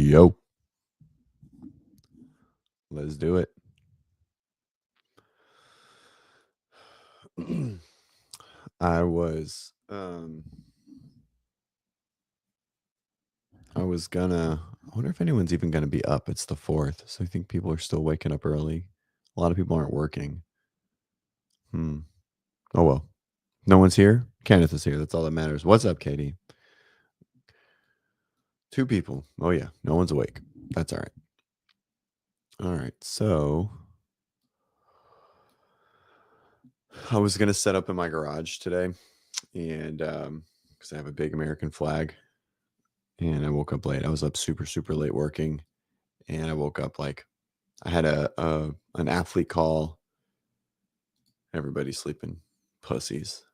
Yo, let's do it. I was I wonder if anyone's even gonna be up. It's the 4th, so I think people are still waking up early. A lot of people aren't working. Hmm. Oh well. No one's here. Kenneth is here. That's all that matters. What's up, Katie? 2 people. Oh yeah. No one's awake. That's all right. All right. So I was gonna set up in my garage today, and because I have a big American flag, and I woke up late. I was up super late working, and I woke up like I had an athlete call. Everybody's sleeping. Pussies.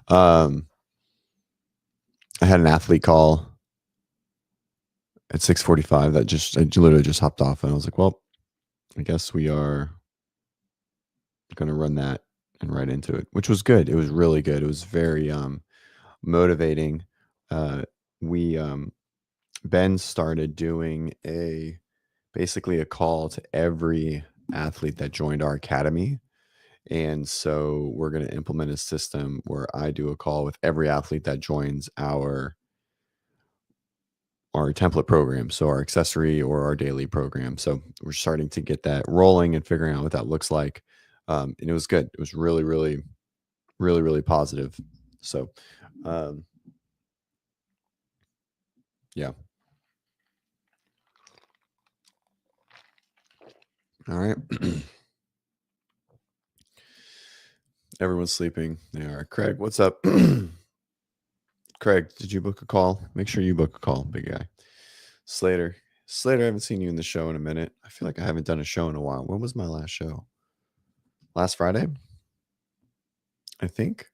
Um, I had an athlete call at 6:45 that I literally just hopped off, and I was like, well, I guess we are gonna run that and right into it, which was good. It was really good. It was very motivating. Uh, we Ben started doing basically a call to every athlete that joined our academy. And so we're going to implement a system where I do a call with every athlete that joins our template program, so our accessory or our daily program. So we're starting to get that rolling and figuring out what that looks like. And it was good. It was really positive. So, yeah. All right. Everyone's sleeping. They are. Craig, what's up? Craig, did you book a call? Make sure you book a call, big guy. Slater, I haven't seen you in the show in a minute. I feel like I haven't done a show in a while. When was my last show? Last Friday, I think.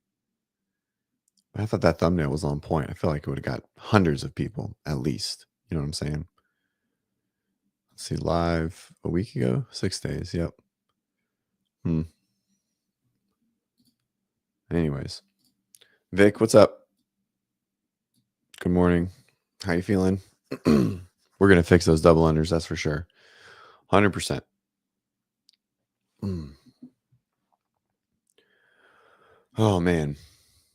I thought that thumbnail was on point. I feel like it would have got hundreds of people at least. You know what I'm saying? Let's see, live a week ago, 6 days. Yep. Anyways, Vic, what's up? Good morning. How you feeling? We're gonna fix those double unders, that's for sure. 100%. Oh man,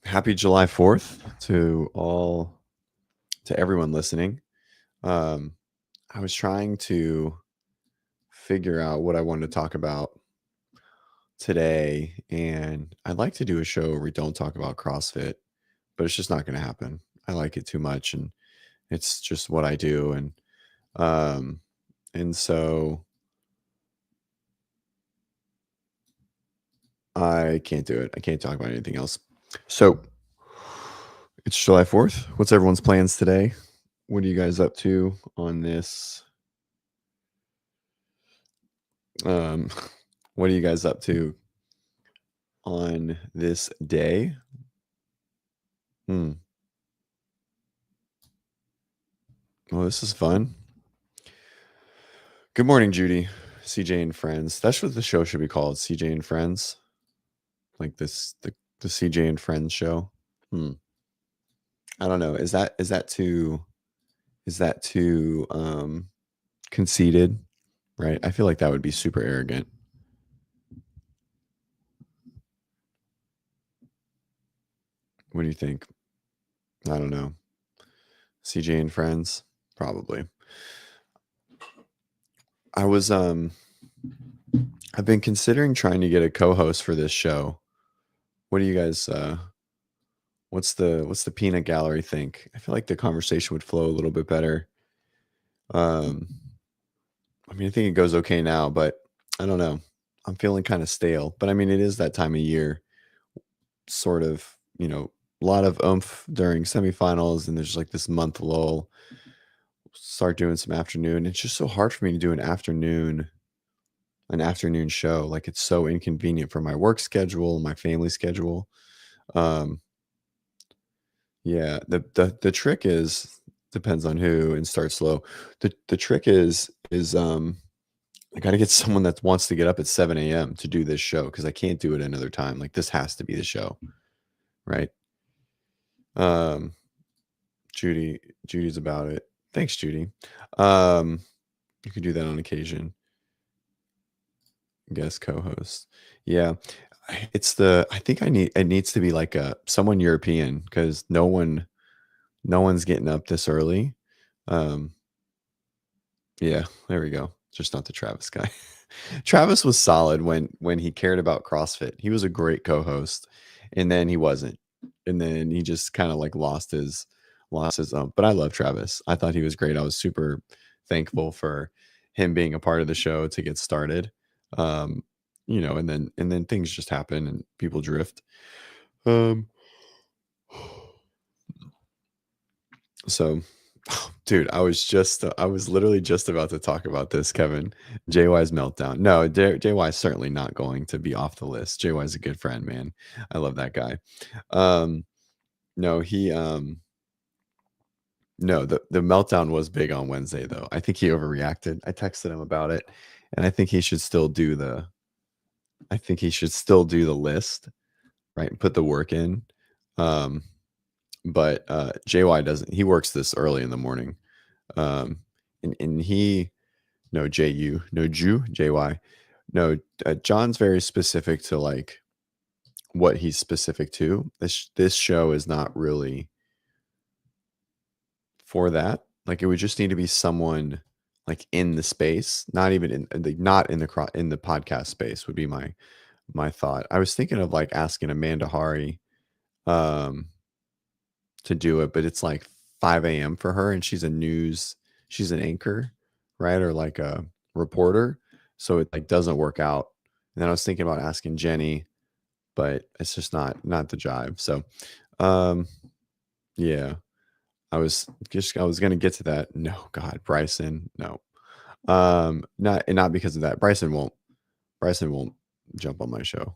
happy July 4th to everyone listening. I was trying to figure out what I wanted to talk about today, and I'd like to do a show where we don't talk about CrossFit, but it's just not going to happen. I like it too much, and it's just what I do, and so I can't do it. I can't talk about anything else. So it's July 4th. What's everyone's plans today? What are you guys up to on this? What are you guys up to on this day? Well, this is fun. Good morning, Judy. CJ and Friends. That's what the show should be called. CJ and Friends. Like this, the CJ and Friends show. I don't know. Is that too conceited? Right? I feel like that would be super arrogant. What do you think? I don't know. CJ and Friends? Probably. I've been considering trying to get a co-host for this show. What do you guys what's the peanut gallery think? I feel like the conversation would flow a little bit better. I mean, I think it goes okay now, but I don't know. I'm feeling kind of stale, but I mean, it is that time of year, sort of, a lot of oomph during semifinals, and there's like this month lull. Start doing some afternoon. It's just so hard for me to do an afternoon show. Like it's so inconvenient for my work schedule, my family schedule. Yeah, the trick is depends on who and start slow. The trick is I got to get someone that wants to get up at 7 a.m. to do this show because I can't do it another time. Like this has to be the show, right? Judy's about it. Thanks, Judy. Um, you can do that on occasion. Guest co-host. Yeah. I think it needs to be like someone European because no one's getting up this early. Um, yeah, there we go. Just not the Travis guy. Travis was solid when he cared about CrossFit. He was a great co-host, and then he wasn't. And then he just kind of like lost his but I love Travis. I thought he was great. I was super thankful for him being a part of the show to get started. Um, and then things just happen and people drift. Um so dude, I was literally just about to talk about this, Kevin. JY's meltdown. No, JY is certainly not going to be off the list. JY is a good friend, man. I love that guy. Um, no, no, the meltdown was big on Wednesday though. I think he overreacted. I texted him about it, and I think he should still do the list, right? And put the work in. Um, but JY doesn't. He works this early in the morning. And he no JU, no Jew, JY. No, John's very specific to like what he's specific to. This show is not really for that. Like it would just need to be someone like in the space, not even not in in the podcast space would be my thought. I was thinking of like asking Amanda Hari um to do it, but it's like 5 a.m. for her and she's an anchor, right? Or like a reporter. So it like doesn't work out. And then I was thinking about asking Jenny, but it's just not the jive. So um yeah, I was gonna get to that. No, God, Bryson, no. Not because of that. Bryson won't jump on my show.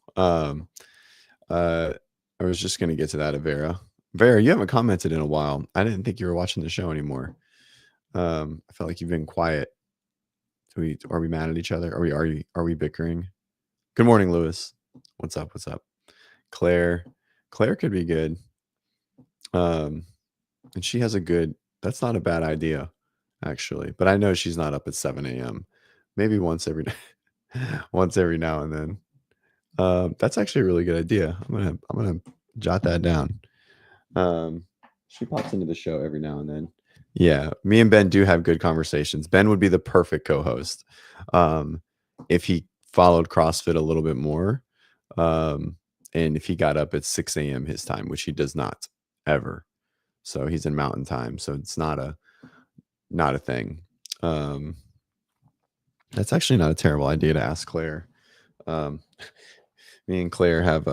Uh I was just gonna get to that, Avera. Vera, you haven't commented in a while. I didn't think you were watching the show anymore. I felt like you've been quiet. Are we mad at each other? Are we bickering? Good morning, Lewis. What's up? What's up? Claire. Claire could be good. And she has a good that's not a bad idea, actually. But I know she's not up at 7 a.m. Maybe once every now and then. That's actually a really good idea. I'm gonna jot that down. Um, she pops into the show every now and then. Yeah, me and Ben do have good conversations. Ben would be the perfect co-host if he followed CrossFit a little bit more, um, and if he got up at 6 a.m. his time, which he does not ever. So he's in Mountain Time, so it's not a thing. Um, that's actually not a terrible idea to ask Claire. Um, me and Claire have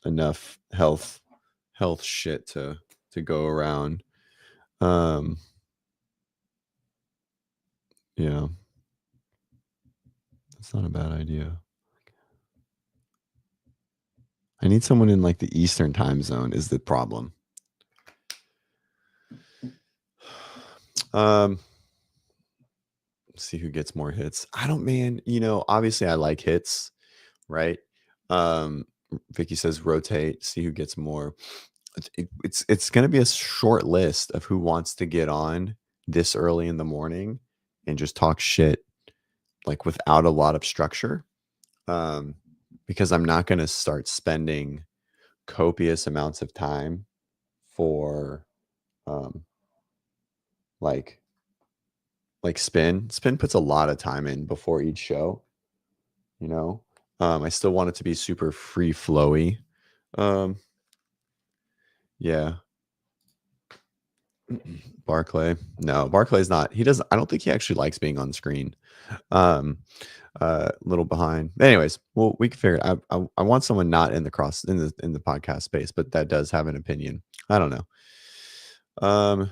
enough health shit to go around. Um, yeah, that's not a bad idea. I need someone in like the Eastern time zone is the problem. Um, see who gets more hits. I don't, man, obviously I like hits, right? Um, Vicky says rotate, see who gets more. It's going to be a short list of who wants to get on this early in the morning and just talk shit like without a lot of structure. Um, because I'm not going to start spending copious amounts of time for um like spin puts a lot of time in before each show, you know. I still want it to be super free flowy. um yeah. Barclay, no, Barclay's not, he doesn't, I don't think he actually likes being on screen. um Little behind, anyways. Well, we can figure it. I want someone not in the podcast space, but that does have an opinion. I don't know. um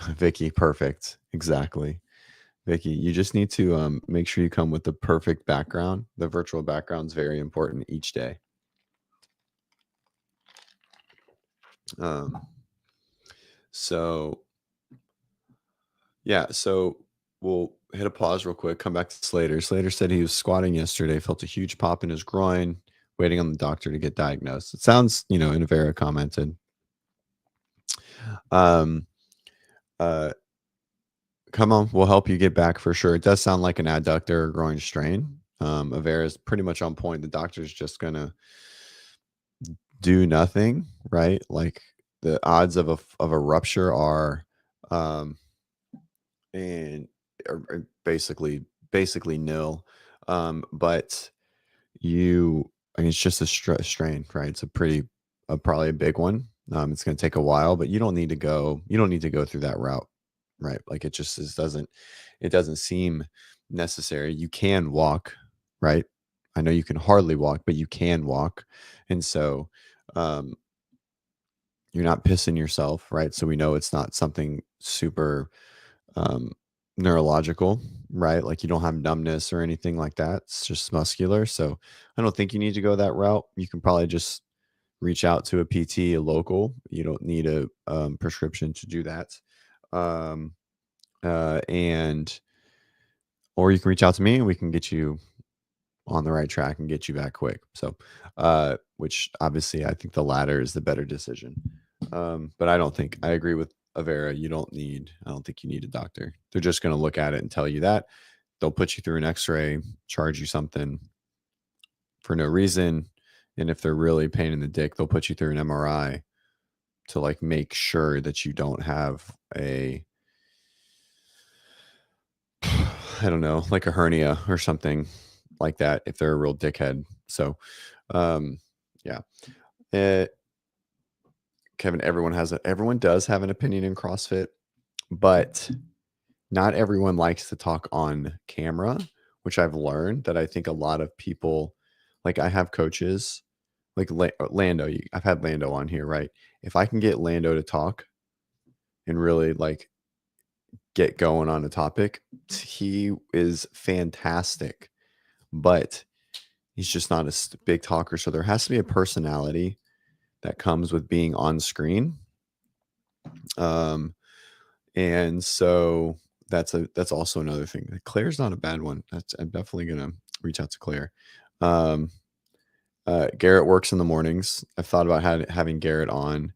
Vicky, perfect, exactly. Vicky, you just need to make sure you come with the perfect background. The virtual background is very important each day. Um, so yeah, so we'll hit a pause real quick. Come back to Slater. Slater said he was squatting yesterday, felt a huge pop in his groin, waiting on the doctor to get diagnosed. It sounds, Inavera commented. Um, uh, Come on, we'll help you get back for sure. It does sound like an adductor or groin strain. Avera is pretty much on point. The doctor's just gonna do nothing, right? Like the odds of a rupture are, um, and are basically nil. But you, I mean, it's just a strain, right? It's a pretty, probably a big one. It's going to take a while, but you don't need to go. You don't need to go through that route, right? Like it just doesn't. It doesn't seem necessary. You can walk, right? I know you can hardly walk, but you can walk, and so um, you're not pissing yourself, right? So we know it's not something super um, neurological, right? Like you don't have numbness or anything like that. It's just muscular. So I don't think you need to go that route. You can probably just reach out to a PT, a local. You don't need a prescription to do that. Um, and or you can reach out to me and we can get you on the right track and get you back quick. So, which obviously I think the latter is the better decision. But I don't think I agree with Avera. I don't think you need a doctor. They're just going to look at it and tell you that. They'll put you through an x-ray, charge you something for no reason. And if they're really pain in the dick, they'll put you through an MRI to like make sure that you don't have I don't know, like a hernia or something like that if they're a real dickhead. So, um, yeah. Eh, Kevin, everyone does have an opinion in CrossFit, but not everyone likes to talk on camera, which I've learned that I think a lot of people, like I have coaches like Lando. I've had Lando on here, right? If I can get Lando to talk and really like get going on a topic, he is fantastic, but he's just not a big talker. So there has to be a personality that comes with being on screen. Um, and so that's also another thing. Claire's not a bad one. I'm definitely gonna reach out to Claire. Um, Garrett works in the mornings. I've thought about having Garrett on,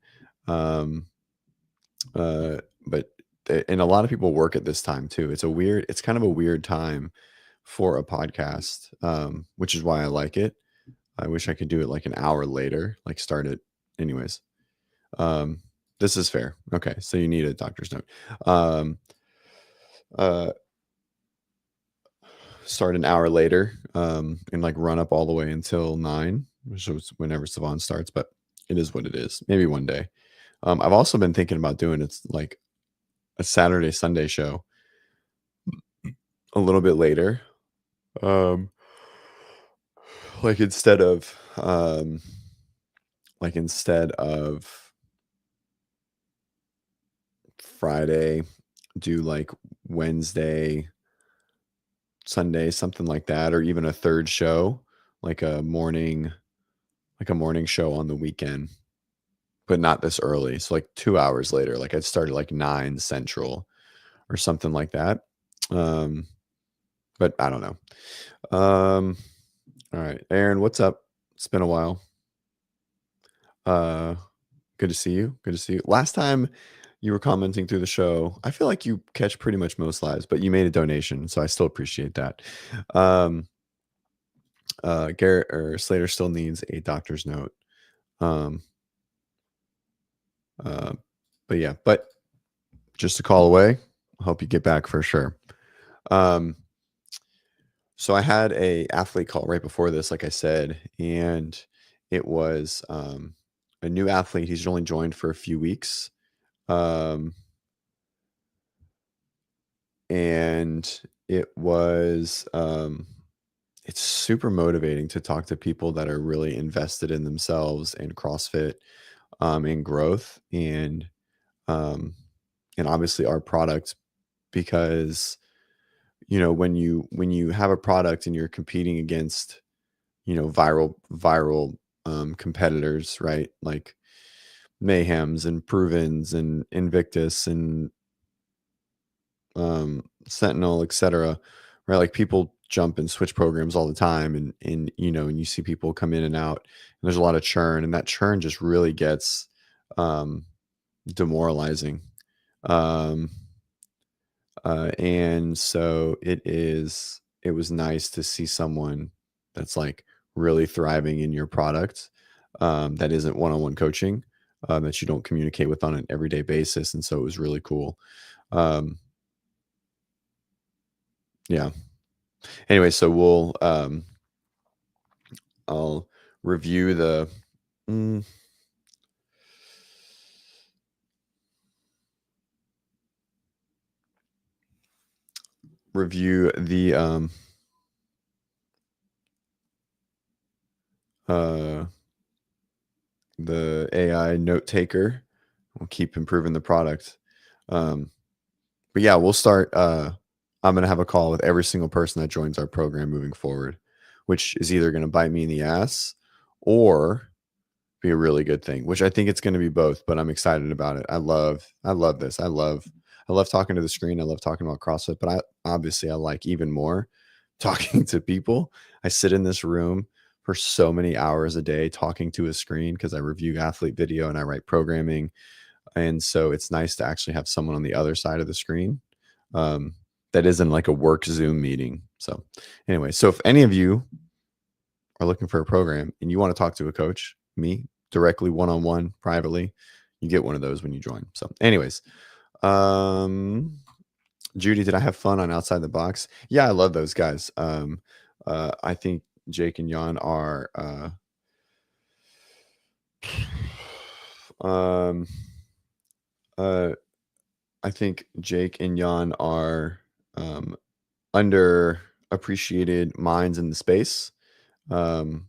um, uh, but and a lot of people work at this time too. It's kind of a weird time for a podcast, which is why I like it. I wish I could do it like an hour later, like start it. Anyways, um, this is fair. Okay, so you need a doctor's note. Um, uh, Start an hour later, and like run up all the way until 9, which is whenever Savon starts. But it is what it is. Maybe one day. I've also been thinking about doing it's like a Saturday Sunday show a little bit later. Um, like instead of Friday, do like Wednesday, Sunday, something like that, or even a third show, like a morning show on the weekend, but not this early. So like 2 hours later, like I'd start at like 9 Central or something like that. Um, but I don't know. All right, Aaron, what's up? It's been a while. Uh, Good to see you. Good to see you. Last time you were commenting through the show, I feel like you catch pretty much most lives, but you made a donation, so I still appreciate that. Um, Garrett or Slater still needs a doctor's note. Um, uh, but yeah, but just a call away. Hope you get back for sure. Um, so I had a athlete call right before this, like I said, and it was a new athlete. He's only joined for a few weeks. Um, and it was it's super motivating to talk to people that are really invested in themselves and CrossFit, and growth um and obviously our product, because when you have a product and you're competing against viral competitors, right? Like Mayhems and Provens and Invictus and Sentinel, etc. Right? Like people jump and switch programs all the time, and you see people come in and out, and there's a lot of churn, and that churn just really gets, um, demoralizing. Um, and so it was nice to see someone that's like really thriving in your product, that isn't one-on-one coaching, that you don't communicate with on an everyday basis. And so it was really cool. Um, yeah. Anyway, so I'll review mm, review uh, the AI note taker. We'll keep improving the product. Um, but yeah, we'll start. I'm going to have a call with every single person that joins our program moving forward, which is either going to bite me in the ass or be a really good thing, which I think it's going to be both, but I'm excited about it. I love this. I love talking to the screen. I love talking about CrossFit, but I like even more talking to people. I sit in this room for so many hours a day talking to a screen because I review athlete video and I write programming. And so it's nice to actually have someone on the other side of the screen, um, that isn't like a work Zoom meeting. So anyway, so if any of you are looking for a program and you want to talk to a coach, me directly, one on one, privately, you get one of those when you join. So, anyways, um, Judy, did I have fun on Outside the Box? Yeah, I love those guys. I think Jake and Jan are. Um, uh, I think Jake and Jan are, um, underappreciated minds in the space. Um,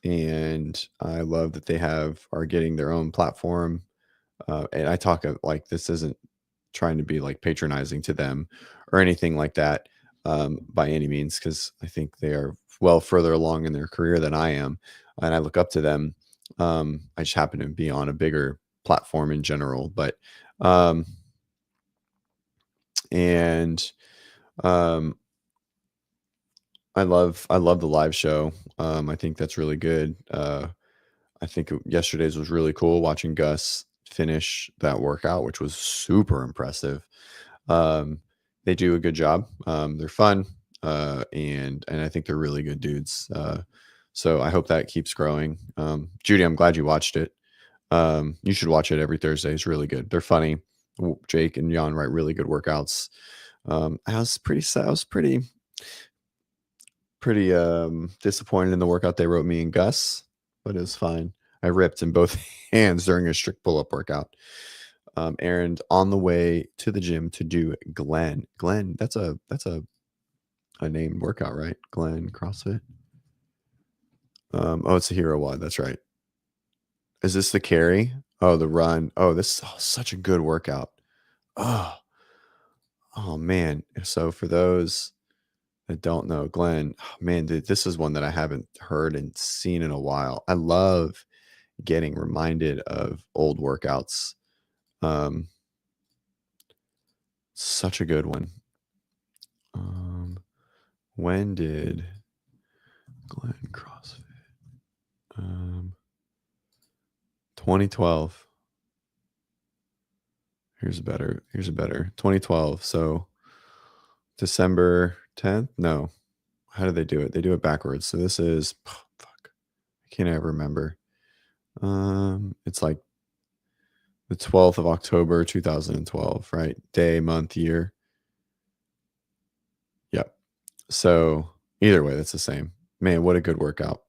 and I love that they are getting their own platform. And I talk like this isn't trying to be like patronizing to them or anything like that, by any means, because I think they are well further along in their career than I am, and I look up to them. I just happen to be on a bigger platform in general, but um, and um, I love the live show. I think that's really good. I think yesterday's was really cool watching Gus finish that workout, which was super impressive. Um, they do a good job. They're fun, and I think they're really good dudes. So I hope that keeps growing. Judy, I'm glad you watched it. You should watch it every Thursday. It's really good. They're funny. Jake and Jan write really good workouts. I was pretty disappointed in the workout they wrote me and Gus, but it was fine. I ripped in both hands during a strict pull-up workout. Aaron on the way to the gym to do Glenn. Glenn, that's a named workout, right? Glenn CrossFit. Oh, it's a hero one. That's right. Is this the carry? Oh, the run. Oh, this is such a good workout. Oh, oh man. So for those that don't know, Glenn, oh, man, dude, this is one that I haven't heard and seen in a while. I love getting reminded of old workouts. Um, Such a good one. Um, when did Glenn CrossFit? 2012. Here's a better. 2012. So December 10th? No. How do they do it? They do it backwards. So this is fuck. I can't ever remember. It's like the 12th of October 2012, right? Day, month, year. Yep. So either way, that's the same. Man, what a good workout.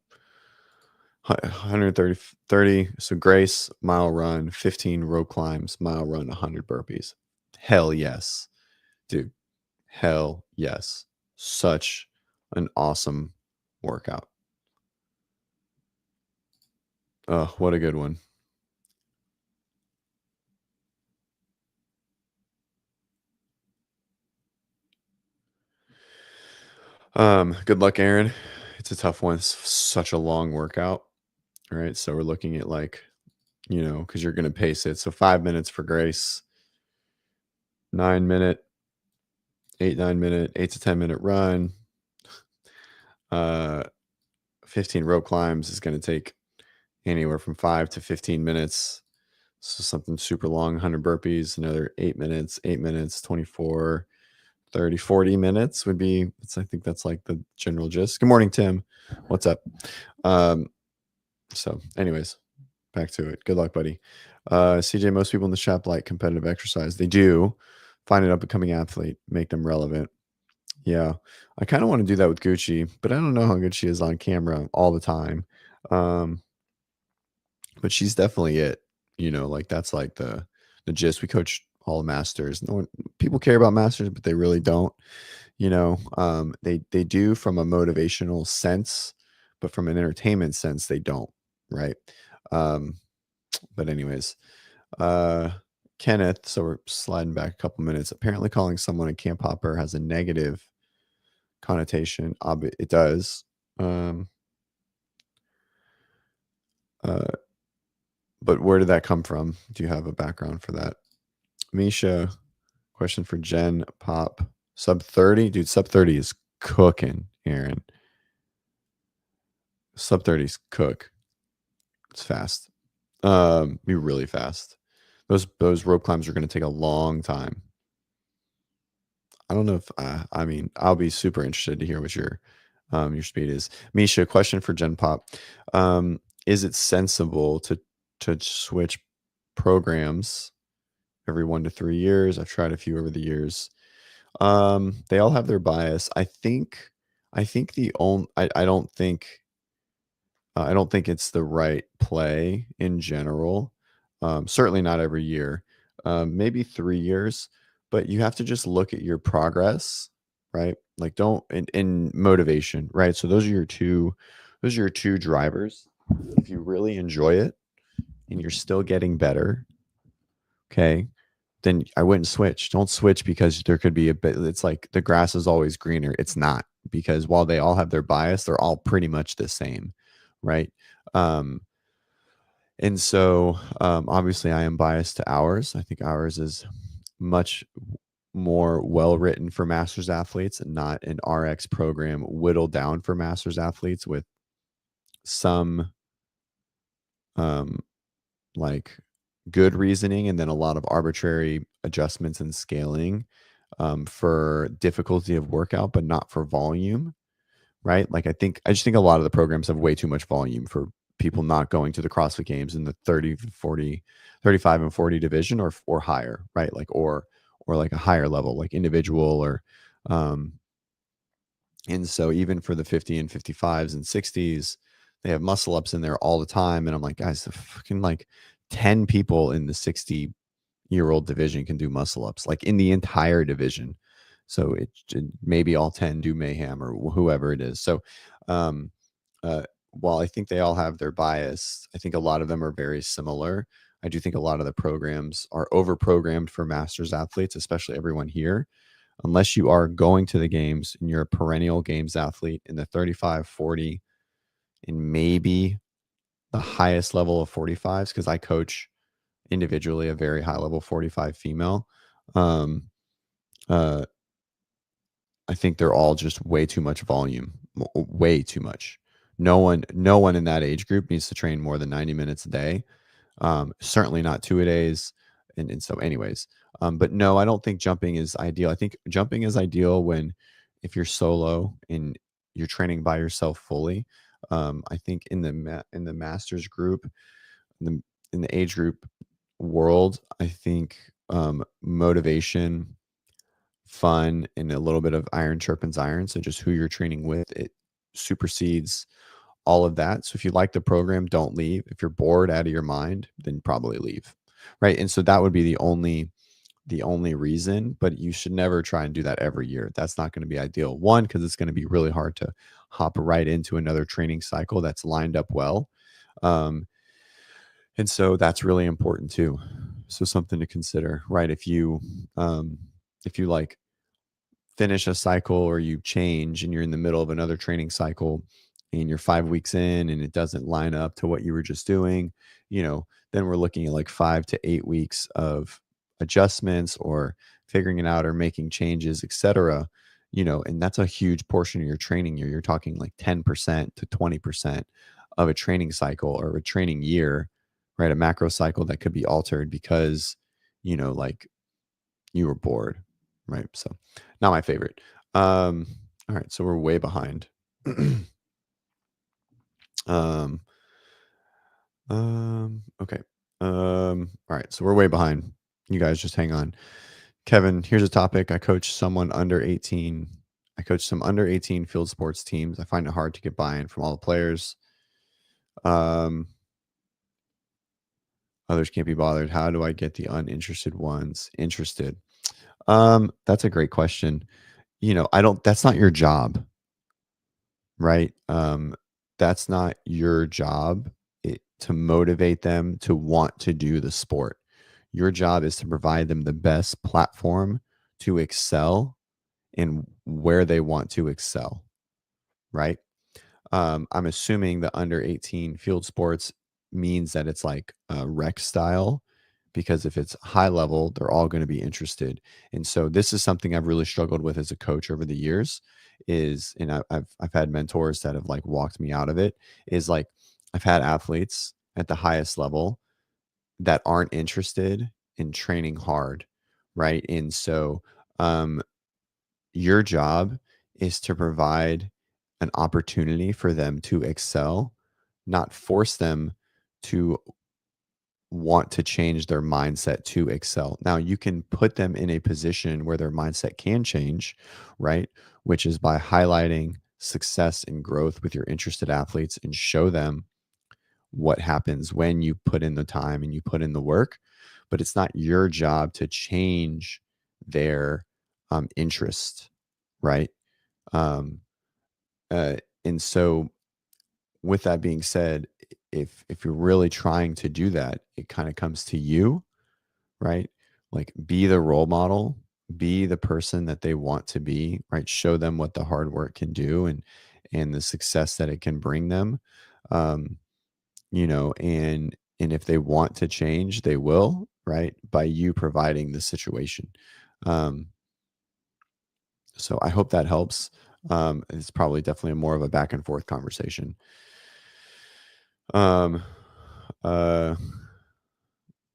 130. So Grace, mile run, 15 rope climbs, mile run, 100 burpees. Hell yes. Dude, hell yes. Such an awesome workout. Oh, what a good one. Good luck, Aaron. It's a tough one. It's such a long workout. All right. So we're looking at like, because you're gonna pace it. So 5 minutes for Grace, 9 minute, 8 9 minute, 8 to 10 minute run. Uh 15 rope climbs is gonna take anywhere from 5 to 15 minutes. So something super long, 100 burpees, another 8 minutes, 24, 30, 40 minutes would be, I think that's like the general gist. Good morning, Tim. What's up? Um, so anyways, back to it. Good luck, buddy. CJ, most people in the shop like competitive exercise. They do. Find an up and coming athlete, make them relevant. Yeah. I kind of want to do that with Gucci, but I don't know how good she is on camera all the time. Um, but she's definitely it. Like that's like the gist. We coach all the masters. No one, people care about masters, but they really don't. They do from a motivational sense, but from an entertainment sense, they don't. Right. Um, but anyways, uh, Kenneth. So we're sliding back a couple minutes. Apparently, calling someone a camp hopper has a negative connotation. It does. Um, uh, but where did that come from? Do you have a background for that? Misha, question for Jen Pop. Sub 30? Dude, sub 30 is cooking, Aaron. Sub 30's cook. It's fast. Be really fast. Those rope climbs are going to take a long time. I don't know if I mean, I'll be super interested to hear what your speed is. Misha, question for Gen Pop. Is it sensible to switch programs every 1 to 3 years? I've tried a few over the years. They all have their bias. I think the only I don't think it's the right play in general. Certainly not every year. Maybe 3 years, but you have to just look at your progress, right? Like don't in motivation, right? So those are your two drivers. If you really enjoy it and you're still getting better, okay, then I wouldn't switch. Don't switch because there could be a bit. It's like the grass is always greener. It's not, because while they all have their bias, they're all pretty much the same, right? Um, and so obviously I am biased to ours. I think ours is much more well written for masters athletes and not an RX program whittled down for masters athletes with some um, like good reasoning and then a lot of arbitrary adjustments and scaling for difficulty of workout, but not for volume, right? Like I just think a lot of the programs have way too much volume for people not going to the CrossFit games in the 30, 40, 35 and 40 division or higher, right? Like, or like a higher level, like individual um, and so even for the 50 and 55s and 60s, they have muscle ups in there all the time. And I'm like, guys, the fucking like 10 people in the 60-year-old division can do muscle ups, like in the entire division. So maybe all 10 do mayhem or whoever it is. So, um, uh, while I think they all have their bias, I think a lot of them are very similar. I do think a lot of the programs are over programmed for masters athletes, especially everyone here. Unless you are going to the games and you're a perennial games athlete in the 35, 40, and maybe the highest level of 45s, because I coach individually a very high level 45 female. Um, uh, I think they're all just way too much volume, way too much. No one in that age group needs to train more than 90 minutes a day. Certainly not 2 a days. And so anyways, but no, I don't think jumping is ideal. I think jumping is ideal when, if you're solo and you're training by yourself fully. I think in the masters group, in in the age group world, I think motivation, fun, and a little bit of iron sharpens iron. So just who you're training with, it supersedes all of that. So if you like the program, don't leave. If you're bored out of your mind, then probably leave. Right. And so that would be the only reason, but you should never try and do that every year. That's not going to be ideal. One, because it's going to be really hard to hop right into another training cycle that's lined up well. And so that's really important too. So something to consider, right? If you like finish a cycle or you change and you're in the middle of another training cycle and you're 5 weeks in and it doesn't line up to what you were just doing, then we're looking at like 5 to 8 weeks of adjustments or figuring it out or making changes, etc. And that's a huge portion of your training year. You're talking like 10% to 20% of a training cycle or a training year, right? A macro cycle that could be altered because, like you were bored, right? So not my favorite. All right, so we're way behind. um, okay. All right, so we're way behind. You guys just hang on. Kevin, here's a topic. I coach someone under 18. I coach some under 18 field sports teams. I find it hard to get buy-in from all the players. Um, Others can't be bothered. How do I get the uninterested ones interested? That's a great question. I don't that's not your job, right? That's not your job to motivate them to want to do the sport. Your job is to provide them the best platform to excel in where they want to excel, right? I'm assuming the under 18 field sports means that it's like rec style, because if it's high level, they're all going to be interested. And so this is something I've really struggled with as a coach over the years. And I've had mentors that have like walked me out of it. Is like I've had athletes at the highest level that aren't interested in training hard, right? And so um, your job is to provide an opportunity for them to excel, not force them to want to change their mindset to excel. Now, you can put them in a position where their mindset can change, right? Which is by highlighting success and growth with your interested athletes and show them what happens when you put in the time and you put in the work. But it's not your job to change their interest, right? Um, uh, and so, with that being said, if you're really trying to do that, it kind of comes to you, right? Like, be the role model, be the person that they want to be, right? Show them what the hard work can do, and the success that it can bring them. Um, and if they want to change, they will, right? By you providing the situation. Um, so I hope that helps. It's probably definitely more of a back and forth conversation. Um, uh,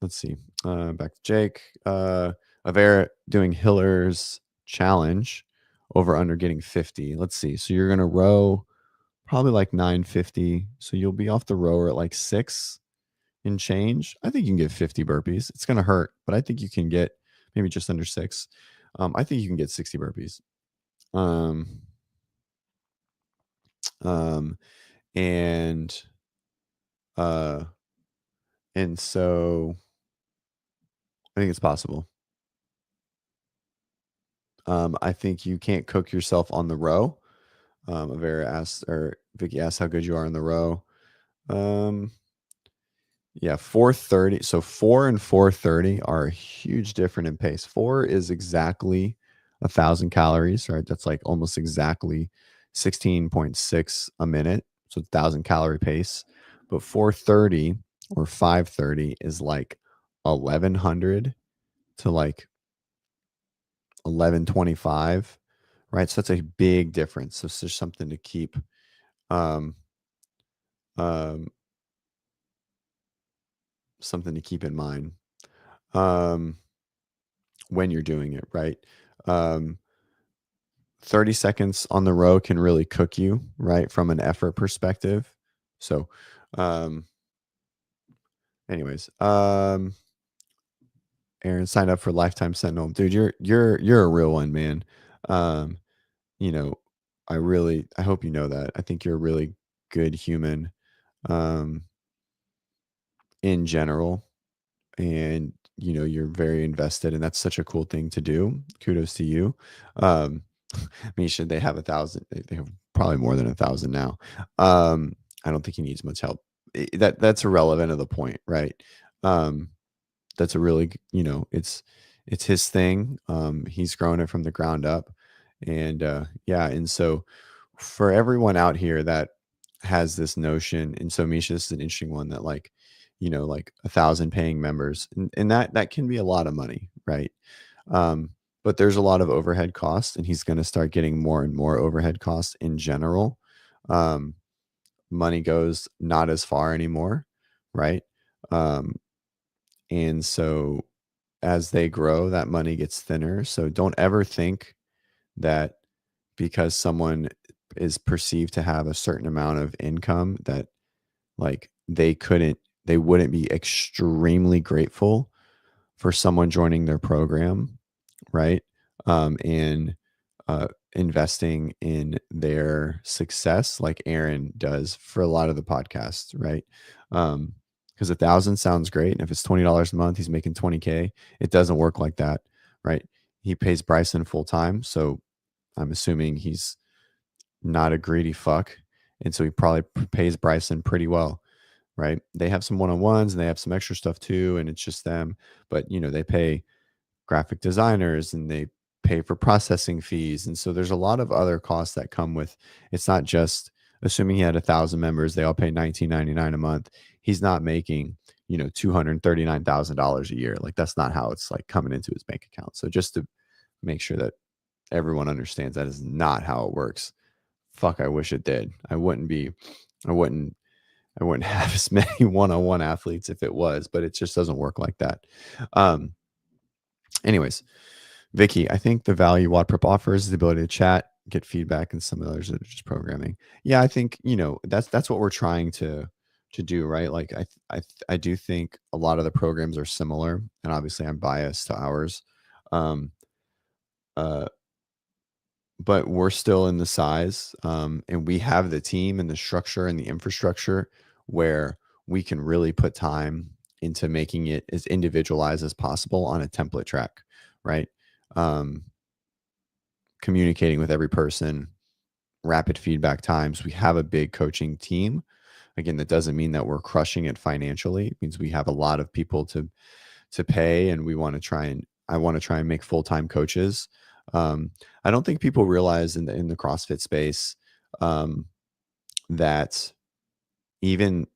let's see. Back to Jake. Avera doing Hiller's challenge over under getting 50. Let's see. So you're gonna row probably like 950. So you'll be off the rower at like 6 and change. I think you can get 50 burpees. It's gonna hurt, but I think you can get maybe just under 6. I think you can get 60 burpees. Um, um, and uh, and so I think it's possible. I think you can't cook yourself on the row. Avera asked, or Vicky asked how good you are in the row. Um, yeah, 430. So 4 and 430 are a huge difference in pace. 4 is exactly 1,000 calories, right? That's like almost exactly 16.6 a minute. So 1,000 calorie pace. But 430 or 530 is like 1,100 to like 1125, right? So that's a big difference. So it's just something to keep um um something to keep in mind um when you're doing it, right? Um 30 seconds on the row can really cook you, right? From an effort perspective. So um anyways, Aaron signed up for Lifetime Sentinel. Dude, you're a real one, man. Um, you know, I hope you know that. I think you're a really good human. Um in general, and you're very invested, and that's such a cool thing to do. Kudos to you. um Misha, they have 1,000. They have probably more than 1,000 now. I don't think he needs much help. That's irrelevant to the point, right? um that's a really it's his thing. He's grown it from the ground up. And yeah, and so for everyone out here that has this notion, and so Misha, this is an interesting one, that like, like 1,000 paying members, and that can be a lot of money, right? um but there's a lot of overhead costs, and he's going to start getting more and more overhead costs in general. um Money goes not as far anymore, right? Um, and so as they grow, that money gets thinner. So don't ever think that because someone is perceived to have a certain amount of income that like they wouldn't be extremely grateful for someone joining their program, right? And investing in their success, like Aaron does for a lot of the podcasts, right? Because 1,000 sounds great, and if it's $20 a month, he's making 20K. It doesn't work like that, right? He pays Bryson full time, so I'm assuming he's not a greedy fuck, and so he probably pays Bryson pretty well, right? They have some one-on-ones and they have some extra stuff too, and it's just them. But they pay graphic designers and they pay for processing fees, and so there's a lot of other costs that come with. It's not just assuming he had 1,000 members, they all pay $19.99 a month. He's not making $239,000 a year. Like that's not how it's like coming into his bank account. So just to make sure that everyone understands that is not how it works. Fuck, I wish it did. I wouldn't I wouldn't have as many one-on-one athletes if it was, but it just doesn't work like that. Um, anyways, Vicky, I think the value WODprep offers is the ability to chat, get feedback, and some others that are just programming. Yeah, I think that's what we're trying to do, right? Like I do think a lot of the programs are similar, and obviously I'm biased to ours. Um, uh, but we're still in the size, and we have the team and the structure and the infrastructure where we can really put time into making it as individualized as possible on a template track, right? um, Communicating with every person, rapid feedback times. We have a big coaching team. Again, that doesn't mean that we're crushing it financially. It means we have a lot of people to pay, and we want to try and I want to try and make full-time coaches. I don't think people realize in the CrossFit space, um, that even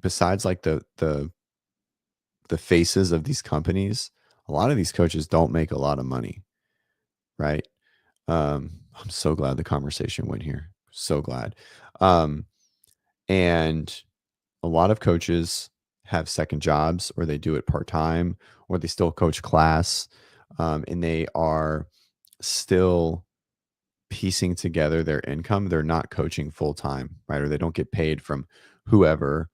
besides like the faces of these companies, a lot of these coaches don't make a lot of money, right? I'm so glad the conversation went here. So glad. Um, and a lot of coaches have second jobs, or they do it part time, or they still coach class, and they are still piecing together their income. They're not coaching full time, right? Or they don't get paid from whoever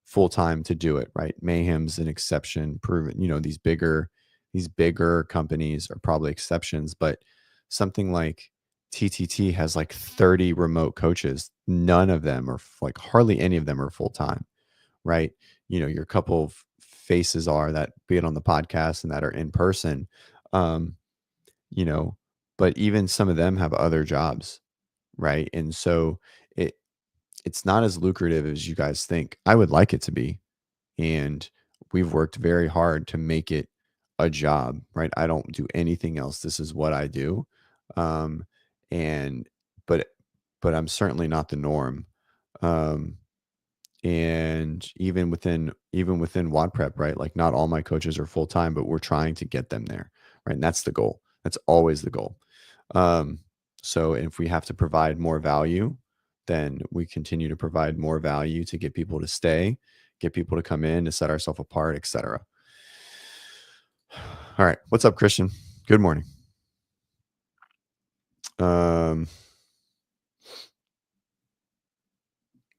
full time to do it, right? Mayhem's an exception. Proven, these bigger companies are probably exceptions, but something like TTT has like 30 remote coaches. None of them are like hardly any of them are full time, right? Your couple of faces are that be it on the podcast and that are in person. Um, you know, but even some of them have other jobs, right? And so it it's not as lucrative as you guys think. I would like it to be, and we've worked very hard to make it a job, right? I don't do anything else. This is what I do. Um, and but but I'm certainly not the norm. Um, and even within WODprep, right? Like not all my coaches are full time, but we're trying to get them there, right? And that's the goal. That's always the goal. Um, so if we have to provide more value, then we continue to provide more value to get people to stay, get people to come in, to set ourselves apart, etc. All right, what's up, Christian? Good morning. Um,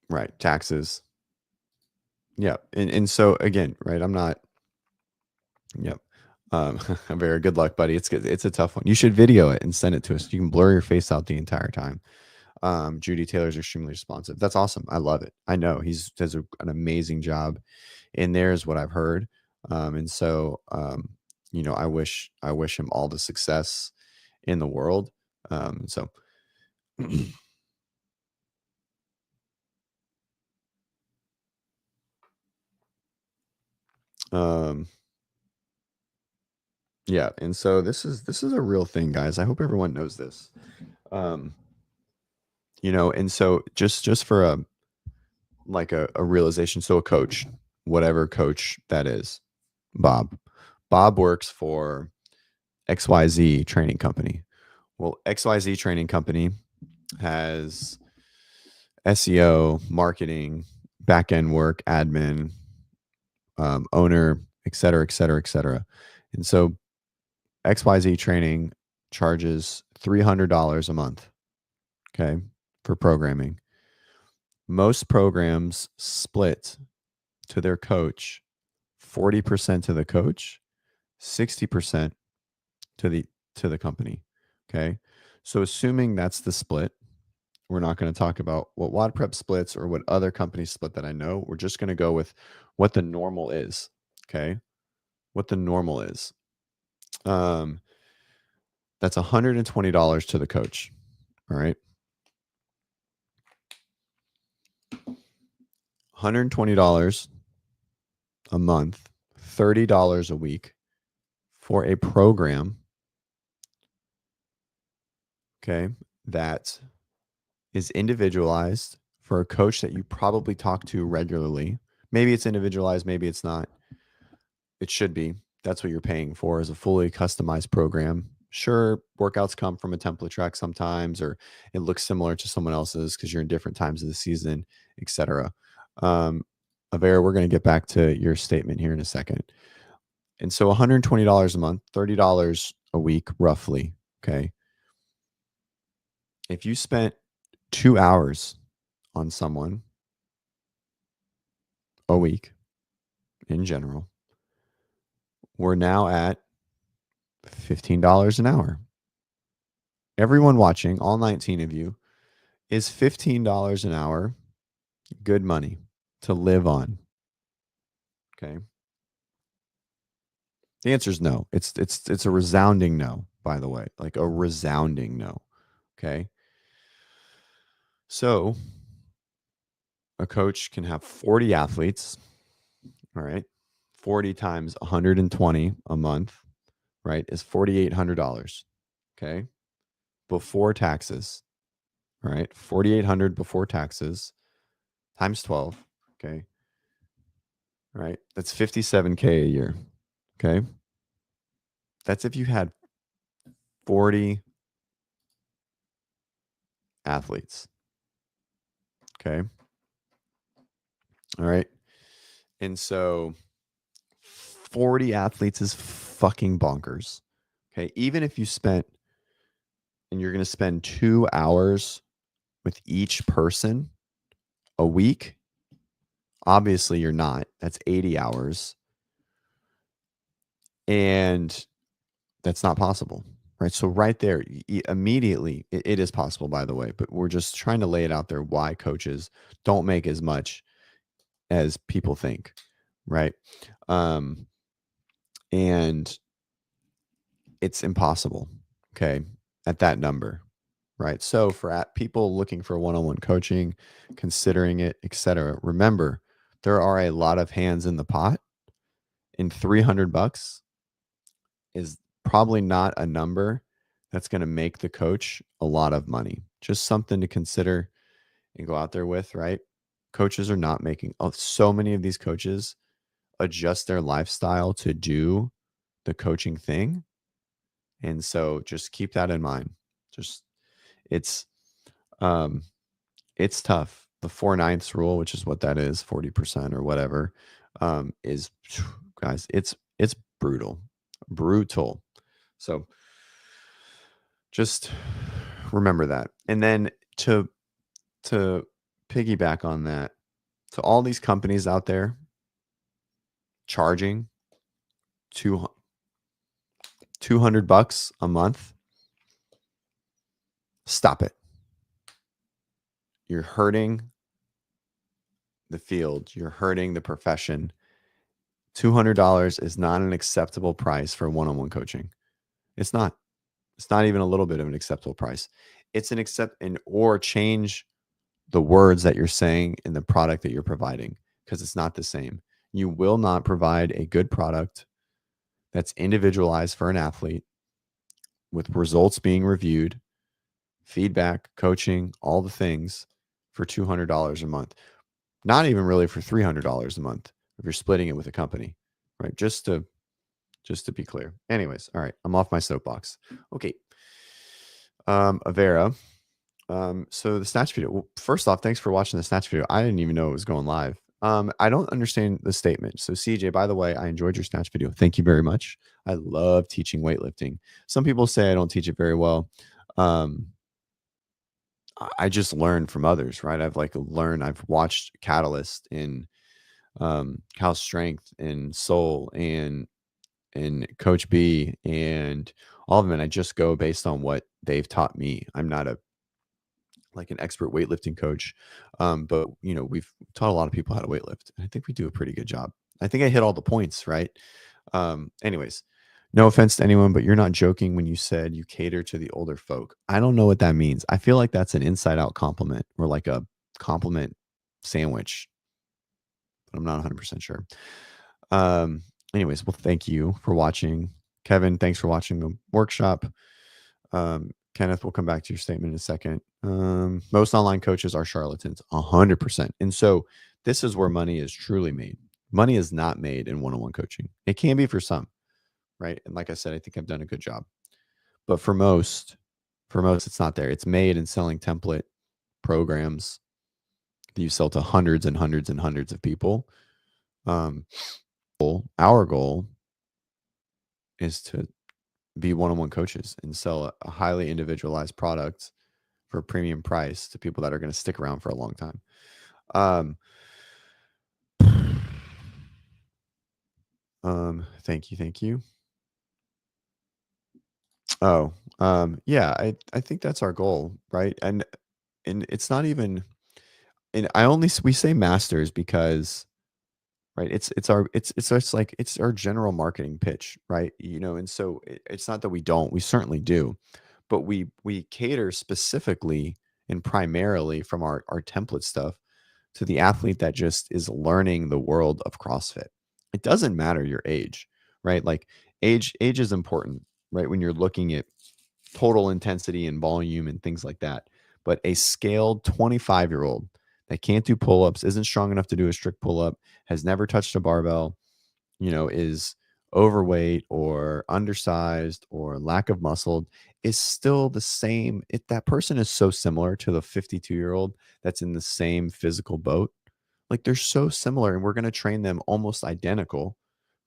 right, taxes. Yeah, and so again, right? I'm not. Yep. Very good luck, buddy. It's good. It's a tough one. You should video it and send it to us. You can blur your face out the entire time. Judy Taylor's extremely responsive. That's awesome. I love it. I know he's does an amazing job in there, is what I've heard. And so, I wish him all the success in the world. So, um, yeah. And so this is a real thing, guys. I hope everyone knows this. Um, and so just for a realization. So a coach, whatever coach that is, Bob. Bob works for XYZ training company. Well, XYZ training company has SEO, marketing, back end work, admin, owner, et cetera, et cetera, et cetera. And so XYZ Training charges $300 a month, okay, for programming. Most programs split to their coach 40% to the coach, 60% to the company. Okay. So assuming that's the split, we're not going to talk about what WODprep splits or what other companies split that I know. We're just going to go with what the normal is. Okay. What the normal is. That's $120 to the coach. All right. $120 a month, $30 a week for a program. Okay. That is individualized for a coach that you probably talk to regularly. Maybe it's individualized, maybe it's not. It should be. That's what you're paying for, is a fully customized program. Sure, workouts come from a template track sometimes, or it looks similar to someone else's because you're in different times of the season, etc. Avera, we're going to get back to your statement here in a second. And so $120 a month, $30 a week, roughly. Okay. If you spent 2 hours on someone a week in general, we're now at $15 an hour. Everyone watching, all 19 of you, is $15 an hour good money to live on? Okay. The answer is no. It's a resounding no, by the way, like a resounding no. Okay. So a coach can have 40 athletes. All right. 40 times 120 a month, right, is $4,800. Okay. Before taxes. All right. 4,800 before taxes times 12. Okay. All right. That's 57K a year. Okay. That's if you had 40 athletes. Okay. All right. And so 40 athletes is fucking bonkers. Okay. Even if you spent, and you're going to spend 2 hours with each person a week, obviously you're not. That's 80 hours. And that's not possible. Right. So right there, immediately, it is possible, by the way, but we're just trying to lay it out there why coaches don't make as much as people think. Right. And it's impossible. Okay. At that number. Right. So for people looking for one-on-one coaching, considering it, etc., remember, there are a lot of hands in the pot, and $300 is probably not a number that's going to make the coach a lot of money. Just something to consider and go out there with, right? Coaches are not making, so many of these coaches adjust their lifestyle to do the coaching thing. And so just keep that in mind. Just it's it's tough. The 4/9 rule, which is what that is, 40% or whatever, is, guys, it's brutal. Brutal. So just remember that. And then to piggyback on that, to all these companies out there charging $200 a month, stop it. You're hurting the field. You're hurting the profession. $200 is not an acceptable price for one-on-one coaching. It's not. It's not even a little bit of an acceptable price. It's or change the words that you're saying in the product that you're providing, because it's not the same. You will not provide a good product that's individualized for an athlete with results being reviewed, feedback, coaching, all the things for $200 a month. Not even really for $300 a month if you're splitting it with a company, right? Just to be clear. Anyways, all right, I'm off my soapbox. Okay. Avera. So the snatch video. Well, first off, thanks for watching the snatch video. I didn't even know it was going live. I don't understand the statement. So CJ, by the way, I enjoyed your snatch video. Thank you very much. I love teaching weightlifting. Some people say I don't teach it very well. Um, I just learn from others, right? I've watched Catalyst in Cal Strength and Soul and Coach B and all of them. And I just go based on what they've taught me. I'm not an expert weightlifting coach. But we've taught a lot of people how to weightlift. And I think we do a pretty good job. I think I hit all the points, right? Anyways, no offense to anyone, but you're not joking when you said you cater to the older folk. I don't know what that means. I feel like that's an inside out compliment or like a compliment sandwich, but I'm not 100% sure. Anyways, well, thank you for watching. Kevin, thanks for watching the workshop. Kenneth, we'll come back to your statement in a second. Most online coaches are charlatans, 100%. And so this is where money is truly made. Money is not made in one-on-one coaching. It can be for some, right? And like I said, I think I've done a good job. But for most, it's not there. It's made in selling template programs that you sell to hundreds and hundreds and hundreds of people. Our goal is to be one-on-one coaches and sell a highly individualized product for a premium price to people that are going to stick around for a long time. Thank you. Oh, yeah, I think that's our goal, right? And it's not even, and we say masters because, right, it's our general marketing pitch, right? And so it's not that we certainly do, but we cater specifically and primarily from our template stuff to the athlete that just is learning the world of CrossFit. It doesn't matter your age, right? Like age is important, right? When you're looking at total intensity and volume and things like that. But a scaled 25-year-old that can't do pull-ups, isn't strong enough to do a strict pull-up, has never touched a barbell, is overweight or undersized or lack of muscle is still the same. That person is so similar to the 52-year-old that's in the same physical boat. Like they're so similar and we're going to train them almost identical,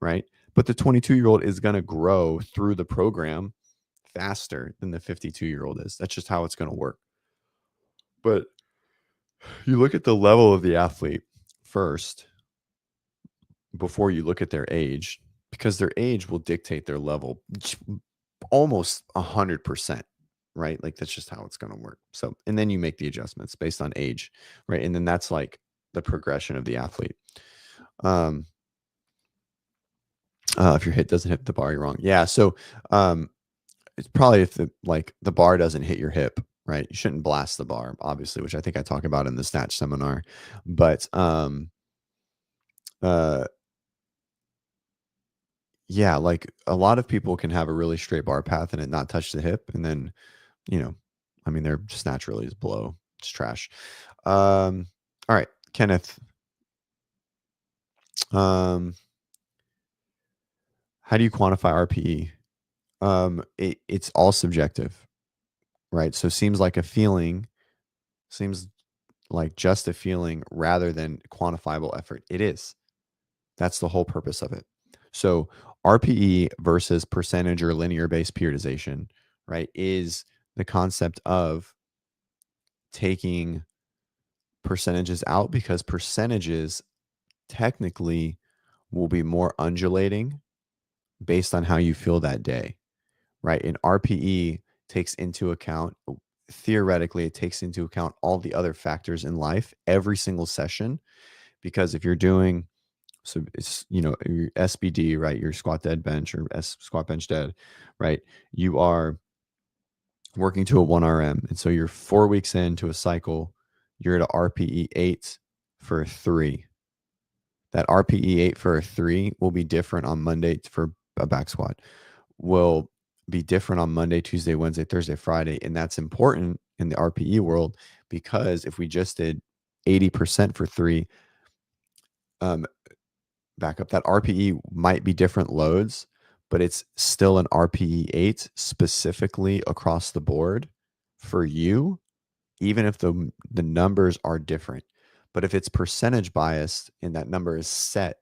right? But the 22-year-old is going to grow through the program faster than the 52-year-old is. That's just how it's going to work. But you look at the level of the athlete first before you look at their age, because their age will dictate their level almost 100%, right? Like that's just how it's going to work. So, and then you make the adjustments based on age, right? And then that's like the progression of the athlete. If your hit doesn't hit the bar, you're wrong. Yeah. So, it's probably if the bar doesn't hit your hip, right? You shouldn't blast the bar, obviously, which I think I talk about in the snatch seminar. But yeah, like a lot of people can have a really straight bar path and it not touch the hip, and then I mean, their snatch really is below. It's trash. All right, Kenneth. How do you quantify RPE? It's all subjective, right? So seems like a feeling, seems like just a feeling rather than quantifiable effort. It is. That's the whole purpose of it. So RPE versus percentage or linear based periodization, right, is the concept of taking percentages out because percentages technically will be more undulating based on how you feel that day, right? And RPE takes into account, theoretically, it takes into account all the other factors in life every single session. Because if you're doing, so it's, your SBD, right? Your squat dead bench or squat bench dead, right? You are working to a 1RM. And so you're 4 weeks into a cycle, you're at a RPE 8 for a 3. That RPE 8 for a 3 will be different on Monday for a back squat, will be different on Monday, Tuesday, Wednesday, Thursday, Friday. And that's important in the RPE world because if we just did 80% for 3, back up, that RPE might be different loads, but it's still an RPE 8 specifically across the board for you, even if the numbers are different. But if it's percentage biased and that number is set,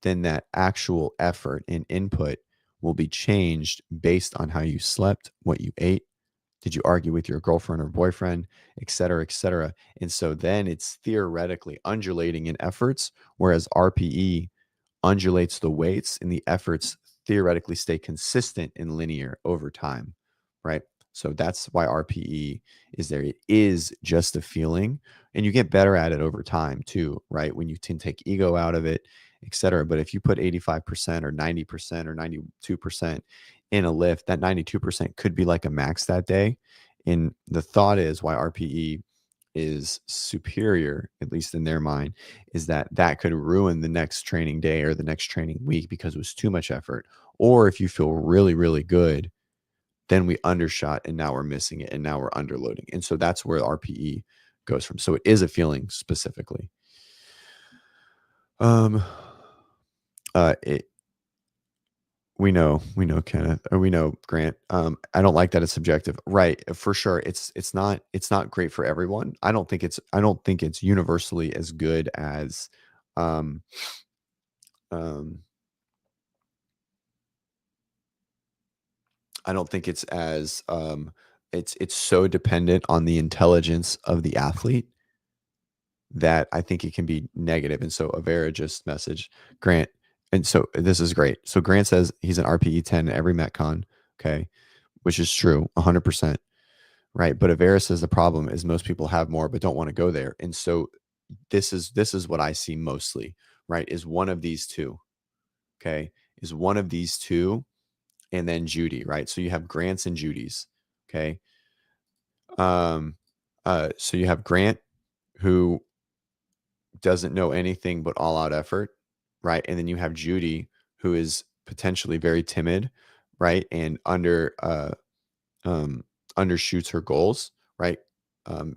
then that actual effort and input will be changed based on how you slept, what you ate, did you argue with your girlfriend or boyfriend, et cetera, et cetera. And so then it's theoretically undulating in efforts, whereas RPE undulates the weights and the efforts theoretically stay consistent and linear over time, right? So that's why RPE is there. It is just a feeling, and you get better at it over time too, right? When you can take ego out of it, et cetera. But if you put 85% or 90% or 92% in a lift, that 92% could be like a max that day. And the thought is why RPE is superior, at least in their mind, is that that could ruin the next training day or the next training week because it was too much effort. Or if you feel really, really good, then we undershot and now we're missing it and now we're underloading. And so that's where RPE goes from. So it is a feeling specifically. Um, it, we know Kenneth, or we know Grant. I don't like that it's subjective, right? For sure, it's not great for everyone. I don't think it's universally as good as, um, um, I don't think it's as it's so dependent on the intelligence of the athlete that I think it can be negative. And so Avera just messaged Grant, and so this is great. So Grant says he's an RPE 10 at every Metcon, okay, which is true, 100%, right? But Avera says the problem is most people have more but don't want to go there, and so this is what I see mostly, right? Is one of these two, okay? Is one of these two, and then Judy, right? So you have Grants and Judys, okay? Um, so you have Grant who doesn't know anything but all out effort, right? And then you have Judy who is potentially very timid, right? And um, undershoots her goals, right?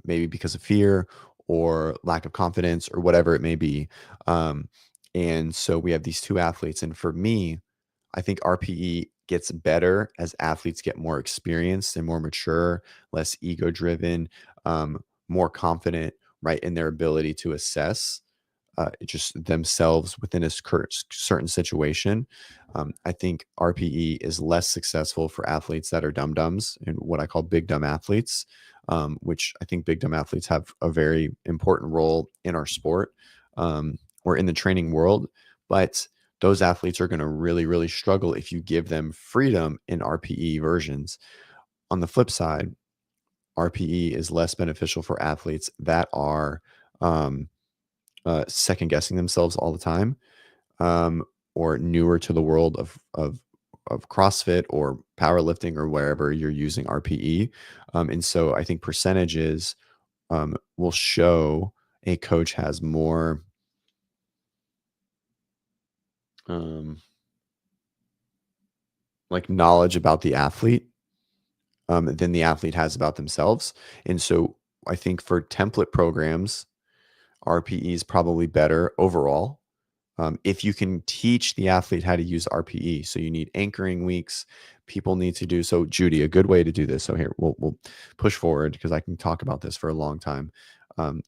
Maybe because of fear or lack of confidence or whatever it may be. Um, and so we have these two athletes. And for me, I think RPE gets better as athletes get more experienced and more mature, less ego driven, more confident, right, in their ability to assess just themselves within a certain situation. I think RPE is less successful for athletes that are dum dums and what I call big dumb athletes, which I think big dumb athletes have a very important role in our sport or in the training world. But those athletes are going to really, really struggle if you give them freedom in RPE versions. On the flip side, RPE is less beneficial for athletes that are um, second guessing themselves all the time, um, or newer to the world of CrossFit or powerlifting or wherever you're using RPE. And so I think percentages will show a coach has more um, like knowledge about the athlete than the athlete has about themselves. And so I think for template programs, RPE is probably better overall. If you can teach the athlete how to use RPE, so you need anchoring weeks. People need to do so. Judy, a good way to do this. So here we'll push forward because I can talk about this for a long time.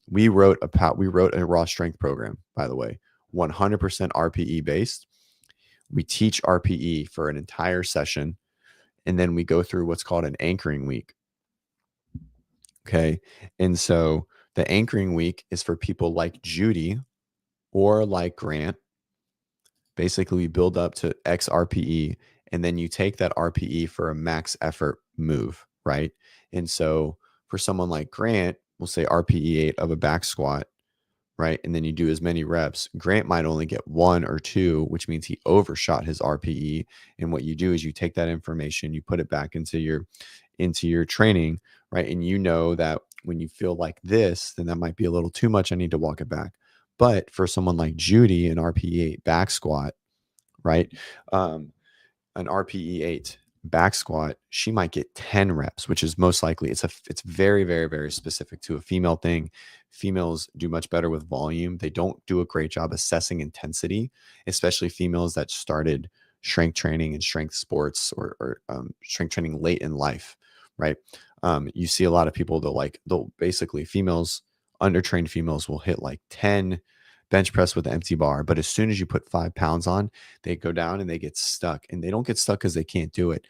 We wrote a raw strength program, by the way, 100% RPE based. We teach RPE for an entire session, and then we go through what's called an anchoring week. Okay, and so the anchoring week is for people like Judy or like Grant. Basically, we build up to X RPE, and then you take that RPE for a max effort move, right? And so for someone like Grant, we'll say RPE 8 of a back squat, right? And then you do as many reps. Grant might only get 1 or 2, which means he overshot his RPE. And what you do is you take that information, you put it back into your training, right? And you know that when you feel like this, then that might be a little too much. I need to walk it back. But for someone like Judy, an RPE 8 back squat, right? Um, an RPE 8 back squat, she might get 10 reps, which is most likely it's very, very, very specific to a female thing. Females do much better with volume. They don't do a great job assessing intensity, especially females that started strength training and strength sports or strength training late in life, right? You see a lot of people they'll basically females undertrained females will hit like 10 bench press with an empty bar, but as soon as you put 5 pounds on, they go down and they get stuck, and they don't get stuck because they can't do it.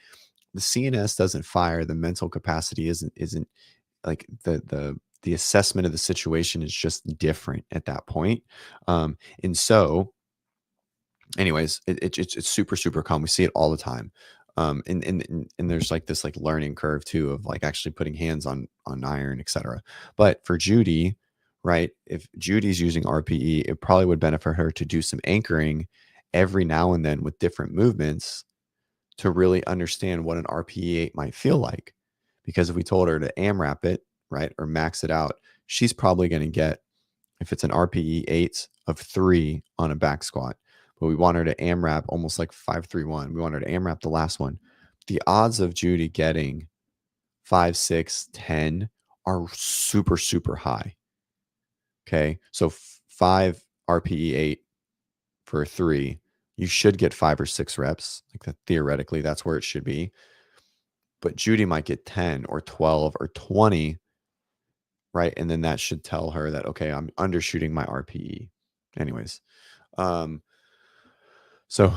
The CNS doesn't fire. The mental capacity isn't like the assessment of the situation is just different at that point. And so anyways, it's super, super common. We see it all the time. And there's like this like learning curve too of like actually putting hands on iron, etc. But for Judy, right, if Judy's using RPE, it probably would benefit her to do some anchoring every now and then with different movements to really understand what an RPE 8 might feel like. Because if we told her to AMRAP it, right, or max it out, she's probably going to get, if it's an RPE 8 of 3 on a back squat, but we want her to AMRAP almost like 5-3-1. We want her to AMRAP the last one. The odds of Judy getting 5, 6, 10 are super, super high. Okay. So 5 RPE 8 for 3, you should get 5 or 6 reps. Like that, theoretically, that's where it should be. But Judy might get 10 or 12 or 20, right? And then that should tell her that, okay, I'm undershooting my RPE. Anyways, so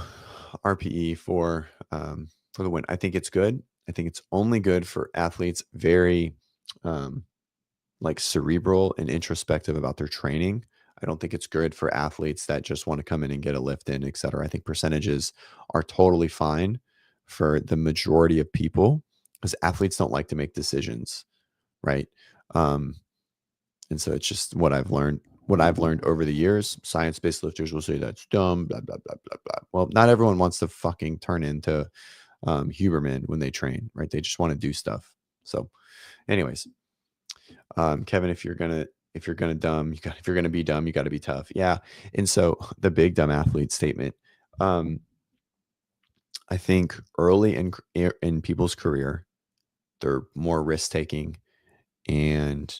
RPE for the win. I think it's good. I think it's only good for athletes very like cerebral and introspective about their training. I don't think it's good for athletes that just want to come in and get a lift in, et cetera. I think percentages are totally fine for the majority of people because athletes don't like to make decisions, right? And so it's just what I've learned. What I've learned over the years, science-based lifters will say that's dumb, blah, blah, blah, blah, blah. Well, not everyone wants to fucking turn into Huberman when they train, right? They just want to do stuff. So anyways, Kevin, if you're gonna dumb, if you're gonna be dumb, you got to be tough. Yeah. And so the big dumb athlete statement, I think early in people's career, they're more risk taking, and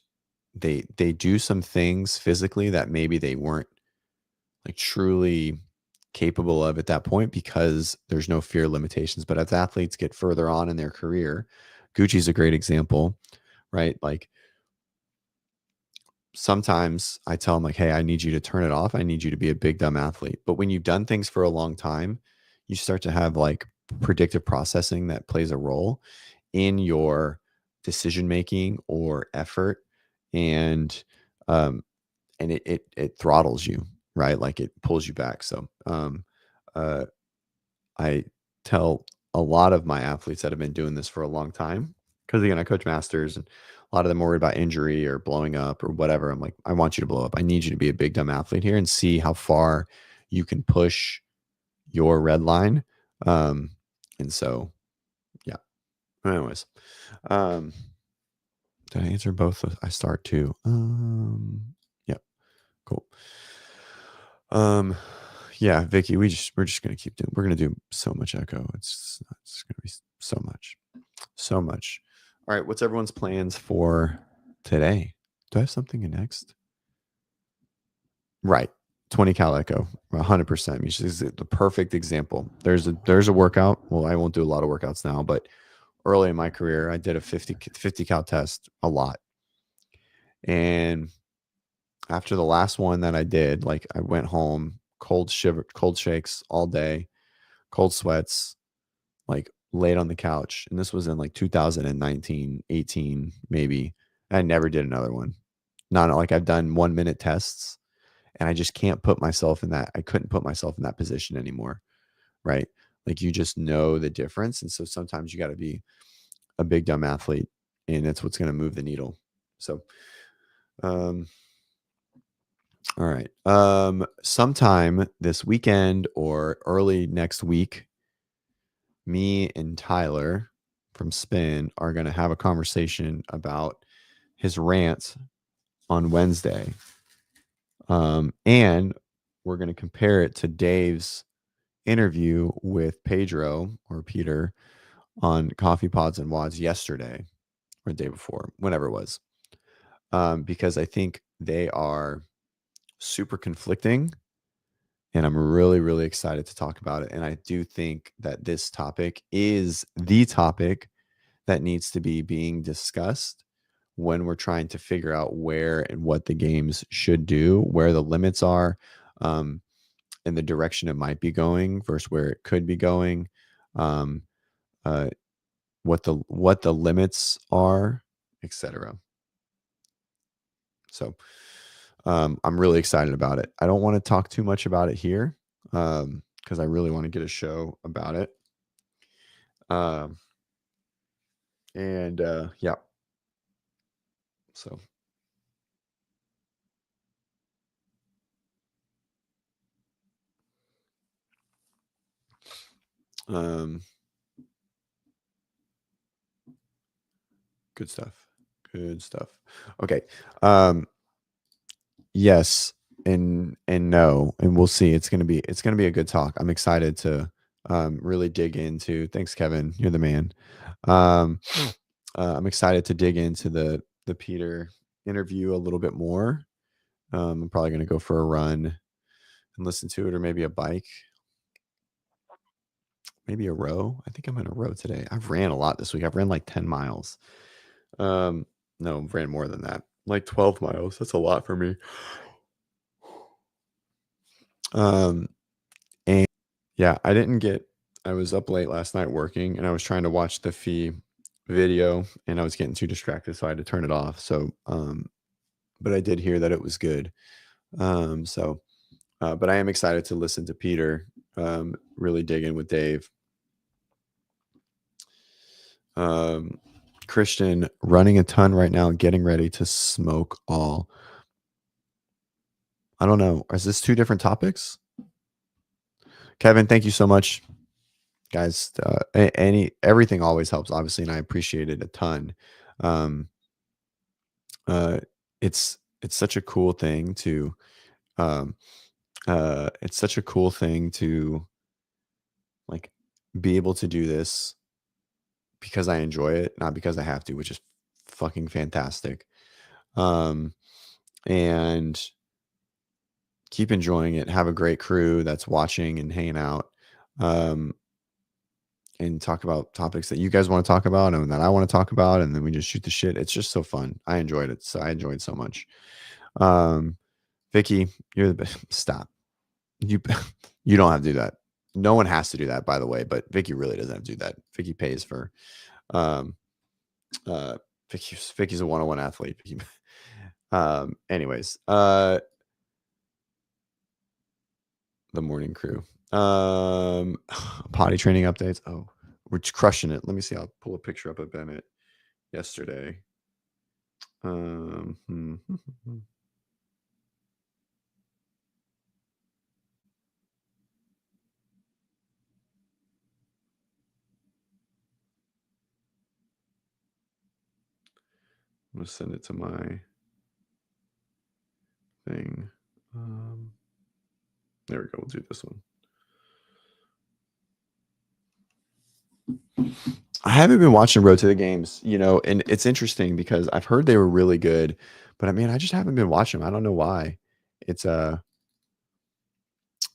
they do some things physically that maybe they weren't like truly capable of at that point because there's no fear limitations. But as athletes get further on in their career, Gucci's a great example, right? Like sometimes I tell them like, hey, I need you to turn it off. I need you to be a big dumb athlete. But when you've done things for a long time, you start to have like predictive processing that plays a role in your decision making or effort, and it throttles you, right? Like it pulls you back. So uh, I tell a lot of my athletes that have been doing this for a long time, because again, I coach masters and a lot of them are worried about injury or blowing up or whatever. I'm like, I want you to blow up. I need you to be a big dumb athlete here and see how far you can push your red line. And so, yeah. Anyways, did I answer both? I start too. Yeah, cool. Yeah, Vicky, we're just gonna keep doing. We're gonna do so much echo. It's gonna be so much, so much. All right, what's everyone's plans for today? Do I have something next? Right, 20 cal echo, 100%. Which is the perfect example. There's a workout. Well, I won't do a lot of workouts now, but early in my career, I did a 50 cal test a lot, and after the last one that I did, like I went home, cold shakes all day, cold sweats, like laid on the couch. And this was in like 2019, 18, maybe. I never did another one. Not like I've done 1 minute tests, and I just can't put myself in that. I couldn't put myself in that position anymore. Right. Like you just know the difference. And so sometimes you got to be a big dumb athlete, and that's what's going to move the needle. So, all right. Sometime this weekend or early next week, me and Tyler from Spin are going to have a conversation about his rant on Wednesday. And we're going to compare it to Dave's interview with Pedro or Peter on Coffee Pods and Wads yesterday or the day before, whenever it was. Because I think they are super conflicting, and I'm really, really excited to talk about it. And I do think that this topic is the topic that needs to be being discussed when we're trying to figure out where and what the games should do, where the limits are, um, and the direction it might be going versus where it could be going, um, uh, what the limits are, etc. So I'm really excited about it. I don't want to talk too much about it here because I really want to get a show about it. Um, and yeah, so um, good stuff. Good stuff. Okay. Um, yes and no, and we'll see. It's gonna be a good talk. I'm excited to really dig into. Thanks, Kevin. You're the man. Um, I'm excited to dig into the Peter interview a little bit more. I'm probably gonna go for a run and listen to it, or maybe a bike, maybe a row. I think I'm in a row today. I've ran a lot this week. I've ran like 10 miles. Um, no, I've ran more than that. Like 12 miles. That's a lot for me. Um, and yeah, I was up late last night working and I was trying to watch the fee video and I was getting too distracted, so I had to turn it off. So, but I did hear that it was good. So, but I am excited to listen to Peter, really dig in with Dave. Um, Christian running a ton right now, getting ready to smoke all. I don't know. Is this two different topics? Kevin, thank you so much, guys. Everything always helps, obviously, and I appreciate it a ton. Um, it's such a cool thing to um, it's such a cool thing to like be able to do this because I enjoy it, not because I have to, which is fucking fantastic. Um, and keep enjoying it. Have a great crew that's watching and hanging out. Um, and talk about topics that you guys want to talk about and that I want to talk about, and then we just shoot the shit. It's just so fun. I enjoyed it. So I enjoyed so much. Um, Vicky, you're the best. Stop. You you don't have to do that. No one has to do that, by the way. But Vicky really doesn't have to do that. Vicky pays for. Um, uh, Vicky's a 101 athlete. Anyways, the morning crew. Potty training updates. Oh, we're just crushing it. Let me see. I'll pull a picture up of Bennett yesterday. Hmm. I'm gonna send it to my thing. There we go. We'll do this one. I haven't been watching Road to the Games, and it's interesting because I've heard they were really good, but I mean, I just haven't been watching them. I don't know why. It's um,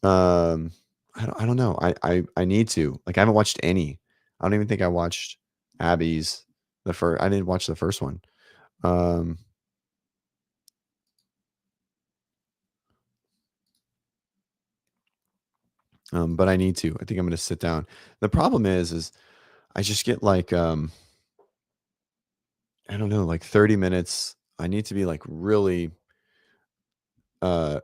I don't know. I need to. Like, I haven't watched any. I don't even think I watched Abby's the first. I didn't watch the first one. Um, but I need to. I think I'm gonna sit down. The problem is I just get like I don't know, like 30 minutes. I need to be like really uh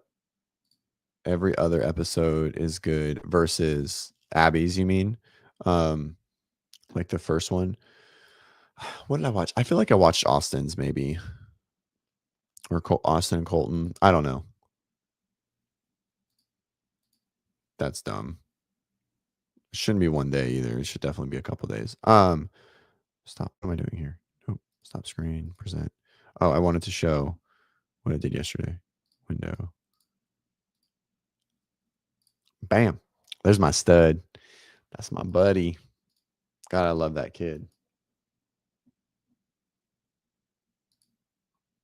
every other episode is good versus Abby's, you mean? Um like the first one. What did I watch? I feel like I watched Austin's maybe or Austin and Colton. I don't know. That's dumb. It shouldn't be one day either. It should definitely be a couple days. Stop. What am I doing here? Oh, stop screen, present. Oh, I wanted to show what I did yesterday. Window. Bam. There's my stud. That's my buddy. God, I love that kid.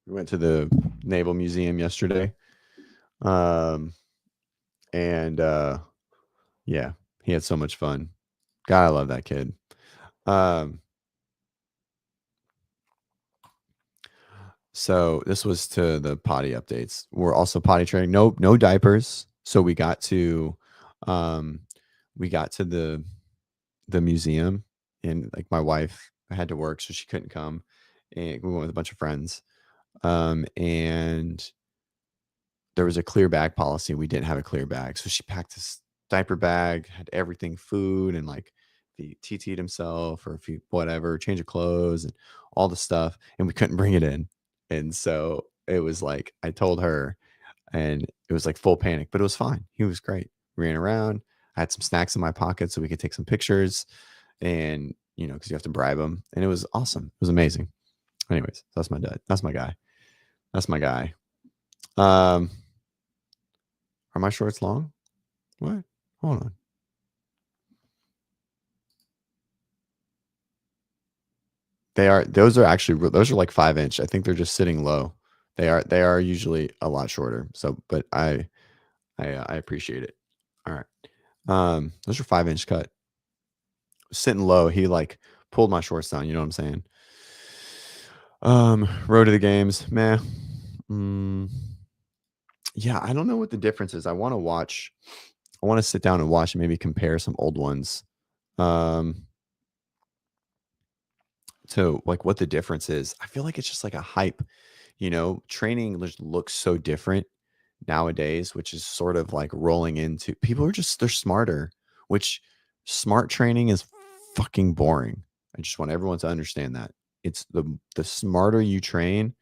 We went to the Naval Museum yesterday. Um, and yeah, he had so much fun. God, I love that kid. Um, So this was to the potty updates. We're also potty training. No diapers. So um we got to the museum, and like my wife had to work, so she couldn't come. And we went with a bunch of friends. And there was a clear bag policy. We didn't have a clear bag. So she packed this diaper bag, had everything, food, and like if he TT'd himself or if he whatever, change of clothes and all the stuff. And we couldn't bring it in. And so it was like I told her, and it was like full panic, but it was fine. He was great. Ran around. I had some snacks in my pocket so we could take some pictures, and because you have to bribe him. And it was awesome. It was amazing. Anyways, that's my dad. That's my guy. That's my guy. Um, are my shorts long? What? Hold on. Those are like 5 inch. I think they're just sitting low. They are usually a lot shorter. So, but I appreciate it. All right. Those are 5 inch cut. Sitting low. He like pulled my shorts down. You know what I'm saying? Road to the games, meh. Mm, yeah, I don't know what the difference is. I want to watch. I want to sit down and watch and maybe compare some old ones. Um, to like what the difference is. I feel like it's just like a hype, training just looks so different nowadays, which is sort of like rolling into people they're smarter, which smart training is fucking boring. I just want everyone to understand that. It's the smarter you train,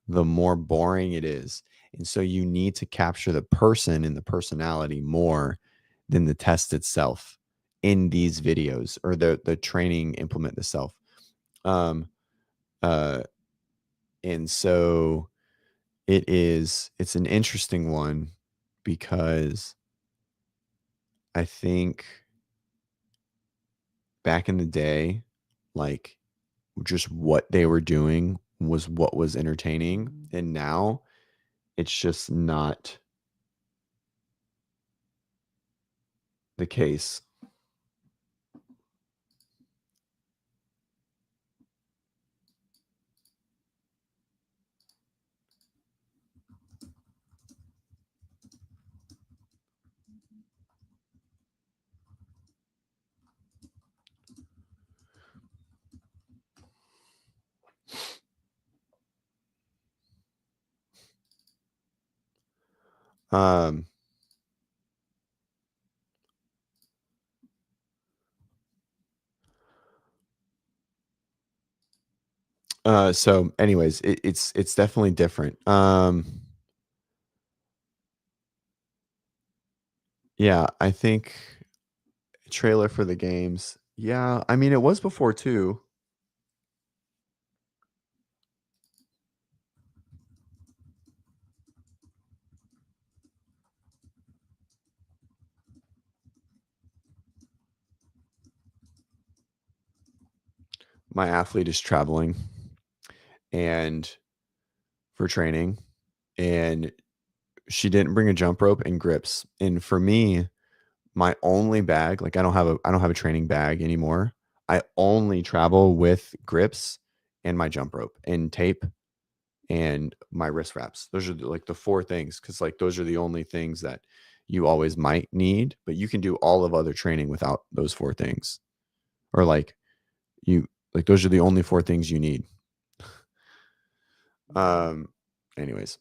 the more boring it is. And so you need to capture the person and the personality more than the test itself in these videos or the training implement itself. Um, uh, and so it's an interesting one because I think back in the day, like just what they were doing was what was entertaining. And now it's just not the case. Um, so anyways, it's definitely different. Yeah, I think trailer for the games. Yeah, I mean it was before too. My athlete is traveling and for training, and she didn't bring a jump rope and grips. And for me, my only bag, like I don't have a training bag anymore. I only travel with grips and my jump rope and tape and my wrist wraps. Those are like the four things, because like those are the only things that you always might need, but you can do all of other training without those four things. Or like you like those are the only four things you need. Um anyways,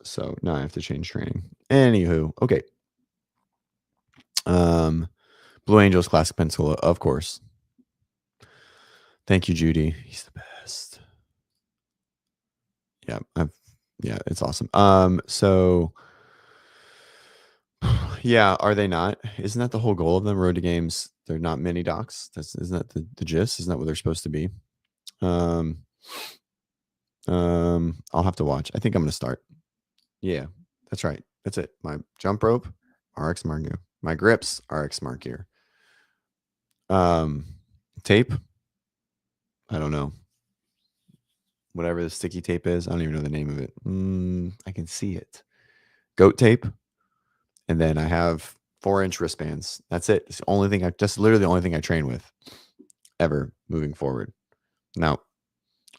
so now I have to change training. Anywho, okay. Um Blue Angels Classic Pensacola, of course. Thank you, Judy. He's the best. Yeah, yeah, it's awesome. So yeah, are they not? Isn't that the whole goal of them? Road to games, they're not mini docs. Isn't that the gist? Isn't that what they're supposed to be? Um, I'll have to watch. I think I'm gonna start. Yeah, that's right. That's it. My jump rope, RX Smart Gear. My grips, RX Smart Gear. Um, tape, I don't know. Whatever the sticky tape is, I don't even know the name of it. I can see it. Goat tape, and then I have 4-inch wristbands. That's it. It's the only thing that's literally the only thing I train with ever moving forward. Now,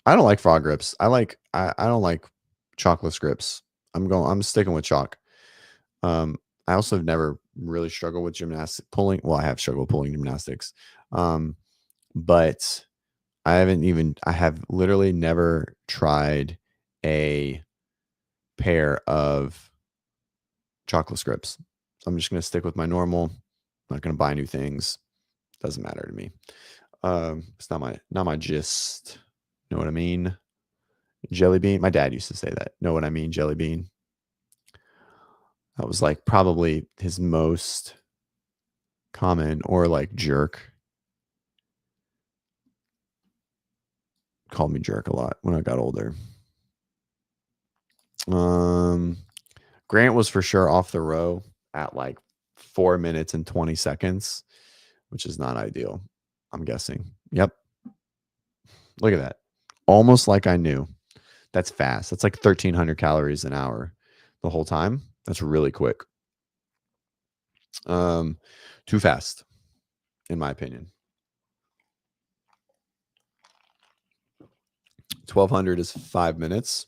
I don't like frog grips. I don't like Chalkless grips. I'm sticking with chalk. I also have never really struggled with gymnastics pulling. Well, I have struggled pulling gymnastics. But I have literally never tried a pair of chalkless grips. So I'm just going to stick with my normal. I'm not going to buy new things. Doesn't matter to me. It's not my gist. Know what I mean? Jelly bean. My dad used to say that. Know what I mean? Jelly bean. That was like probably his most common, or like jerk. Called me jerk a lot when I got older. Grant was for sure off the row at like 4 minutes and 20 seconds, which is not ideal, I'm guessing. Yep. Look at that. Almost like I knew. That's fast. That's like 1,300 calories an hour the whole time. That's really quick. Too fast, in my opinion. 1,200 is 5 minutes.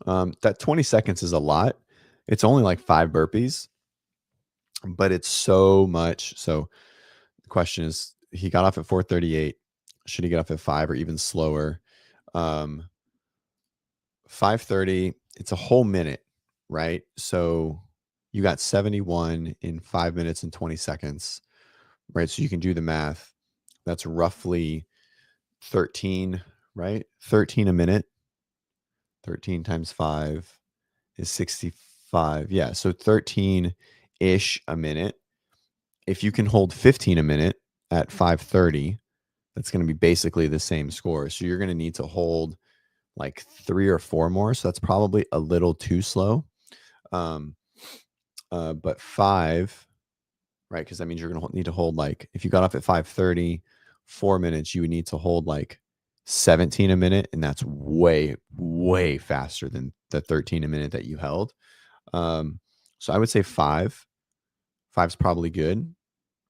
That 20 seconds is a lot. It's only like 5 burpees, but it's so much. So the question is, he got off at 4:38. Should he get off at 5 or even slower? 5:30, it's a whole minute, right? So you got 71 in 5 minutes and 20 seconds, right? So you can do the math. That's roughly 13, right? 13 a minute. 13 times 5 is 65. Yeah, so 13-ish a minute. If you can hold 15 a minute at 5:30, that's going to be basically the same score. So you're going to need to hold like 3 or 4 more. So that's probably a little too slow. But 5, right? Because that means you're going to need to hold, like, if you got off at 5:30, 4 minutes, you would need to hold like 17 a minute. And that's way, way faster than the 13 a minute that you held. So I would say 5. 5's probably good,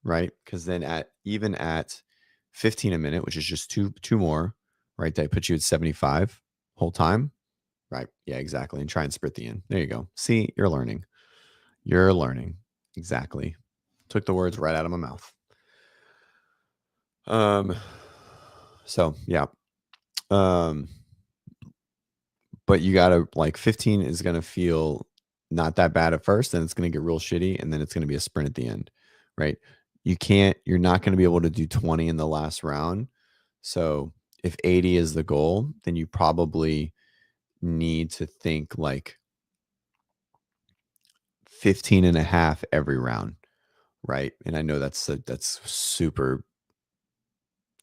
right? Because then at 15 a minute, which is just two more, right? That puts you at 75 whole time. Right. Yeah, exactly. And try and sprint the end. There you go. See, you're learning. You're learning. Exactly. Took the words right out of my mouth. So yeah. But you gotta, like, 15 is gonna feel not that bad at first, and it's gonna get real shitty, and then it's gonna be a sprint at the end, right? You're not gonna be able to do 20 in the last round. So if 80 is the goal, then you probably need to think like 15 and a half every round, right? And I know that's super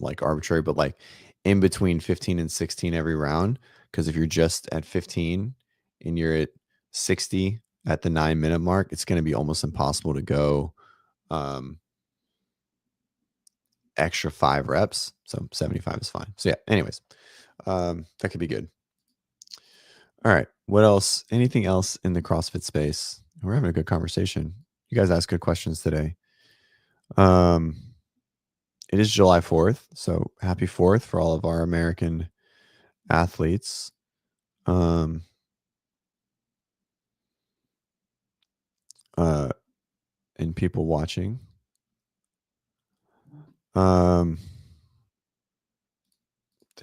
like arbitrary, but like in between 15 and 16 every round. Because if you're just at 15 and you're at 60 at the 9-minute mark, it's going to be almost impossible to go extra 5 reps. So 75 is fine. So yeah, anyways, that could be good. All right. What else? Anything else in the CrossFit space? We're having a good conversation. You guys asked good questions today. It is July 4th, so happy 4th for all of our American athletes. And people watching. Did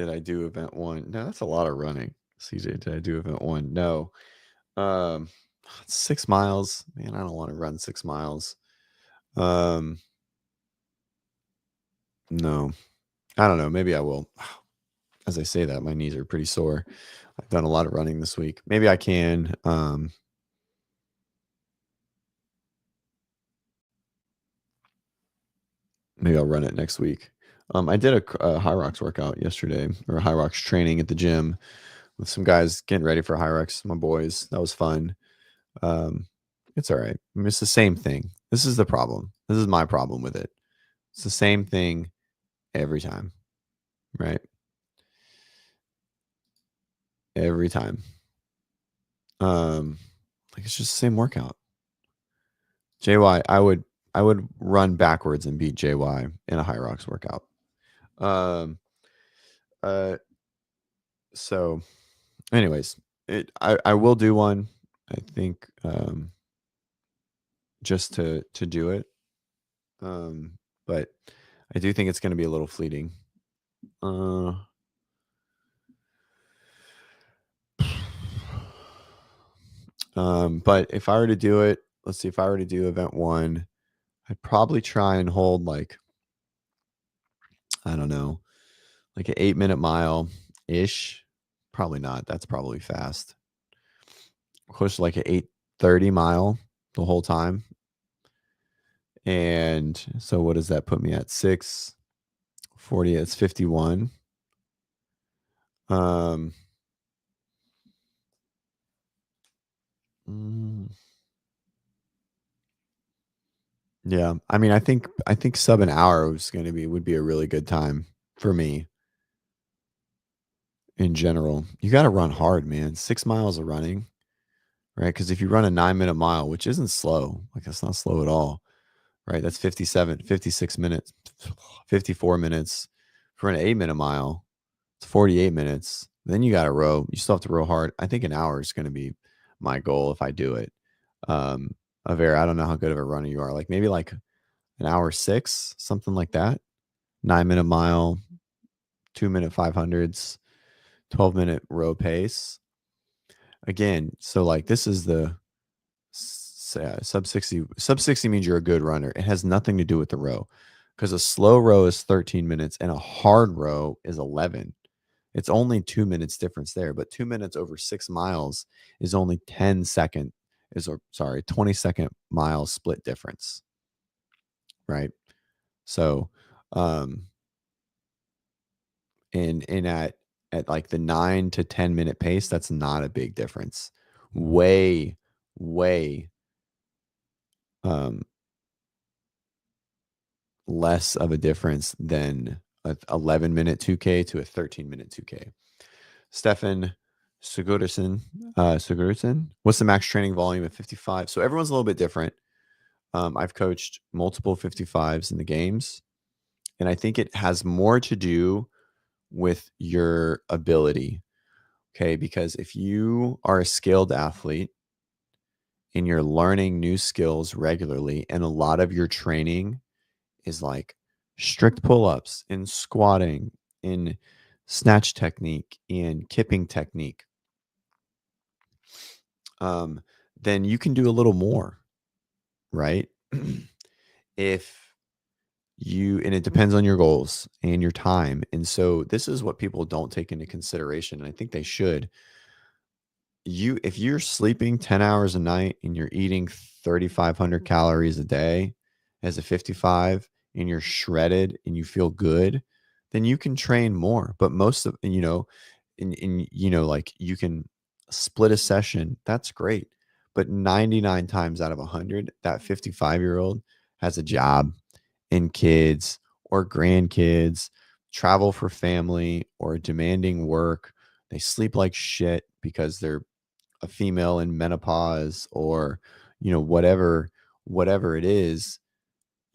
I do event 1? No, that's a lot of running. CJ, did I do event 1? No. 6 miles. Man, I don't want to run 6 miles. No. I don't know. Maybe I will. As I say that, my knees are pretty sore. I've done a lot of running this week. Maybe I can. Maybe I'll run it next week. I did a High Rocks workout yesterday, or a High Rocks training at the gym with some guys getting ready for High Rocks, my boys. That was fun. It's all right. I mean, it's the same thing. This is the problem. This is my problem with it. It's the same thing every time, right? Every time. Like, it's just the same workout. JY, I would run backwards and beat JY in a High Rocks workout. So anyways, I will do one, I think, just to do it. But I do think it's going to be a little fleeting. Uh, but if I were to do it, let's see, if I were to do event one, I'd probably try and hold like, I don't know, like an 8-minute mile ish. Probably not. That's probably fast. Close to like an 8:30 mile the whole time. And so what does that put me at? 6:40. It's 51. Um, mm, yeah. I mean, I think sub an hour would be a really good time for me in general. You got to run hard, man. 6 miles of running, right? Because if you run a 9-minute mile, which isn't slow, like that's not slow at all, right? That's 56 minutes, 54 minutes. For an 8-minute mile, it's 48 minutes. Then you got to row. You still have to row hard. I think an hour is going to be my goal if I do it. I don't know how good of a runner you are. Like maybe like an hour six, something like that. 9-minute mile, 2-minute 500s, 12-minute row pace. Again, so like this is the sub 60. Sub 60 means you're a good runner. It has nothing to do with the row because a slow row is 13 minutes and a hard row is 11. It's only 2 minutes difference there, but 2 minutes over 6 miles is only 20-second mile split difference, right? So, um, and at like the 9 to 10-minute pace, that's not a big difference. Way, way um less of a difference than a 11-minute 2K to a 13-minute 2K. Stefan Sigurdsson, what's the max training volume at 55? So everyone's a little bit different. I've coached multiple 55s in the games, and I think it has more to do with your ability. Okay, because if you are a skilled athlete and you're learning new skills regularly, and a lot of your training is like strict pull-ups and squatting in snatch technique and kipping technique, um, then you can do a little more, right? if and it depends on your goals and your time. And so this is what people don't take into consideration. And I think they should. If you're sleeping 10 hours a night and you're eating 3,500 calories a day as a 55 and you're shredded and you feel good, then you can train more. But most of, like you can split a session. That's great. But 99 times out of 100, that 55-year-old has a job and kids or grandkids, travel for family or demanding work. They sleep like shit because they're a female in menopause or whatever it is,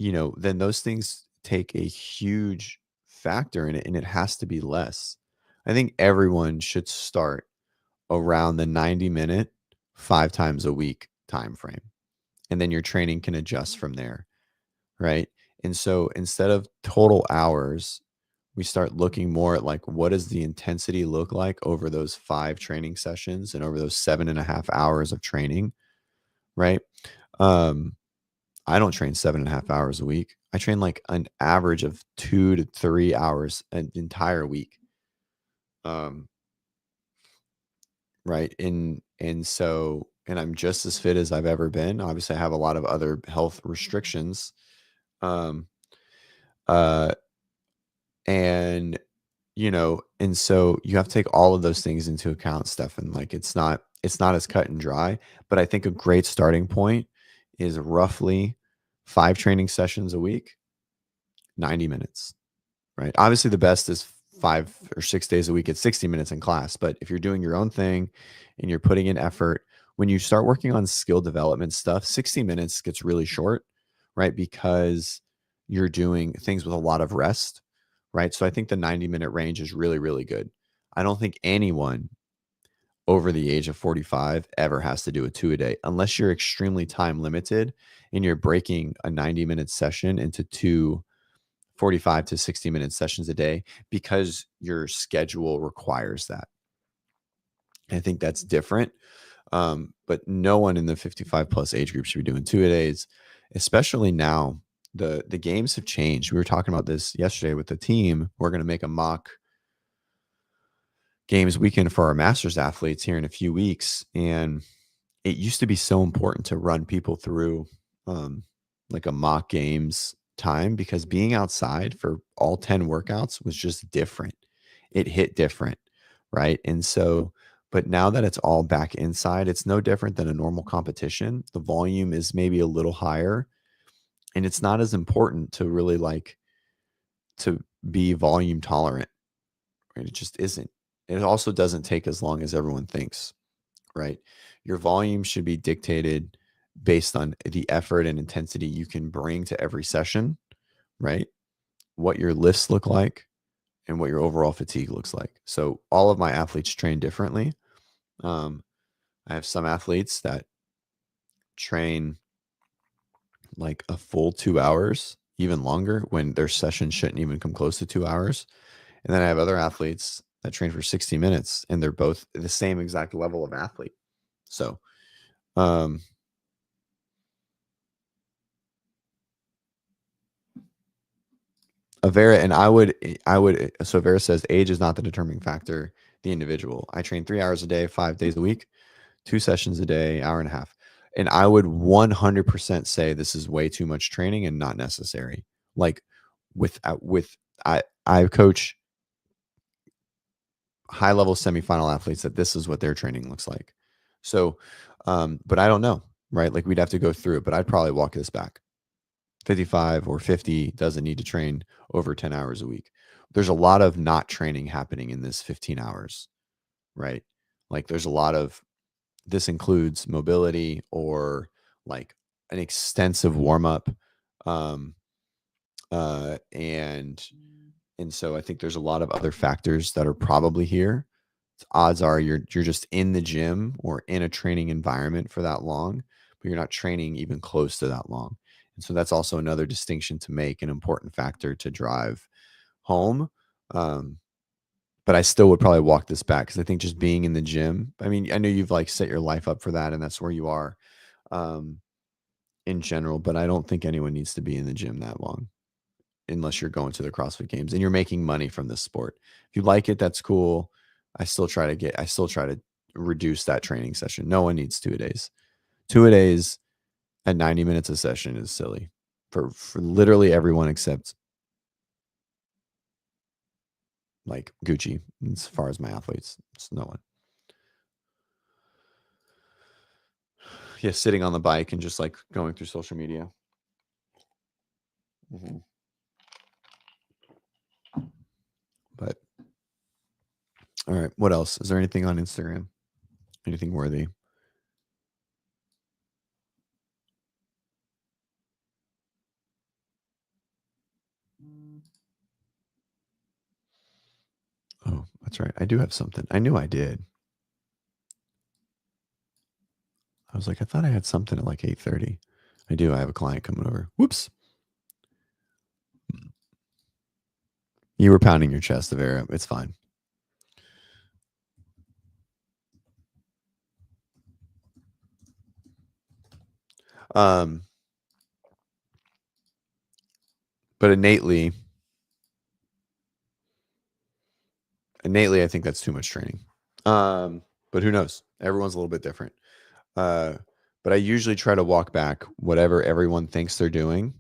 then those things take a huge factor in it, and it has to be less. I think everyone should start around the 90-minute 5 times a week time frame, and then your training can adjust from there, right? And so instead of total hours, we start looking more at like what does the intensity look like over those 5 training sessions and over those 7.5 hours of training, right? um I don't train 7.5 hours a week. I train like an average of 2 to 3 hours an entire week. um right, and I'm just as fit as I've ever been. Obviously I have a lot of other health restrictions, um uh and and so you have to take all of those things into account, Stefan. Like it's not as cut and dry, but I think a great starting point is roughly 5 training sessions a week, 90 minutes, right? Obviously the best is 5 or 6 days a week at 60 minutes in class. But if you're doing your own thing and you're putting in effort, when you start working on skill development stuff, 60 minutes gets really short, right? Because you're doing things with a lot of rest, right? So I think the 90-minute range is really, really good. I don't think anyone over the age of 45 ever has to do a 2 a day, unless you're extremely time limited and you're breaking a 90-minute session into 2 45 to 60-minute sessions a day because your schedule requires that. I think that's different. But no one in the 55 plus age group should be doing 2 a days, especially now. The games have changed. We were talking about this yesterday with the team. We're going to make a mock games weekend for our masters athletes here in a few weeks. And it used to be so important to run people through like a mock games time, because being outside for all 10 workouts was just different. It hit different, right? And so, but now that it's all back inside, it's no different than a normal competition. The volume is maybe a little higher, and it's not as important to really like to be volume tolerant, right? It just isn't. It also doesn't take as long as everyone thinks, right? Your volume should be dictated based on the effort and intensity you can bring to every session, right? What your lifts look like and what your overall fatigue looks like. So all of my athletes train differently. I have some athletes that train like a full 2 hours, even longer, when their session shouldn't even come close to 2 hours. And then I have other athletes that train for 60 minutes and they're both the same exact level of athlete. So, um, Avera, and so Avera says age is not the determining factor, the individual. I train 3 hours a day, 5 days a week, 2 sessions a day, hour and a half. And I would 100% say this is way too much training and not necessary. Like I coach high level semifinal athletes that this is what their training looks like. So, but I don't know, right? Like we'd have to go through it, but I'd probably walk this back. 55 or 50 doesn't need to train over 10 hours a week. There's a lot of not training happening in this 15 hours, right? Like there's a lot of, this includes mobility or like an extensive warm up. Um, and so I think there's a lot of other factors that are probably here. Odds are you're just in the gym or in a training environment for that long, but you're not training even close to that long. And so that's also another distinction to make, an important factor to drive home. But I still would probably walk this back, because I think just being in the gym, I mean, I know you've like set your life up for that and that's where you are in general, but I don't think anyone needs to be in the gym that long unless you're going to the CrossFit games and you're making money from this sport. If you like it, that's cool. I still try to reduce that training session. No one needs 2 a days. 2 a days at 90 minutes a session is silly for literally everyone except like Gucci. As far as my athletes, it's no one. Yeah, sitting on the bike and just like going through social media. But all right, what else? Is there anything on Instagram? Anything worthy? Oh, that's right. I do have something. I knew I did. I was like, I thought I had something at like 8:30. I do. I have a client coming over. Whoops. You were pounding your chest, Avera. It's fine. But innately, I think that's too much training. But who knows? Everyone's a little bit different. But I usually try to walk back whatever everyone thinks they're doing,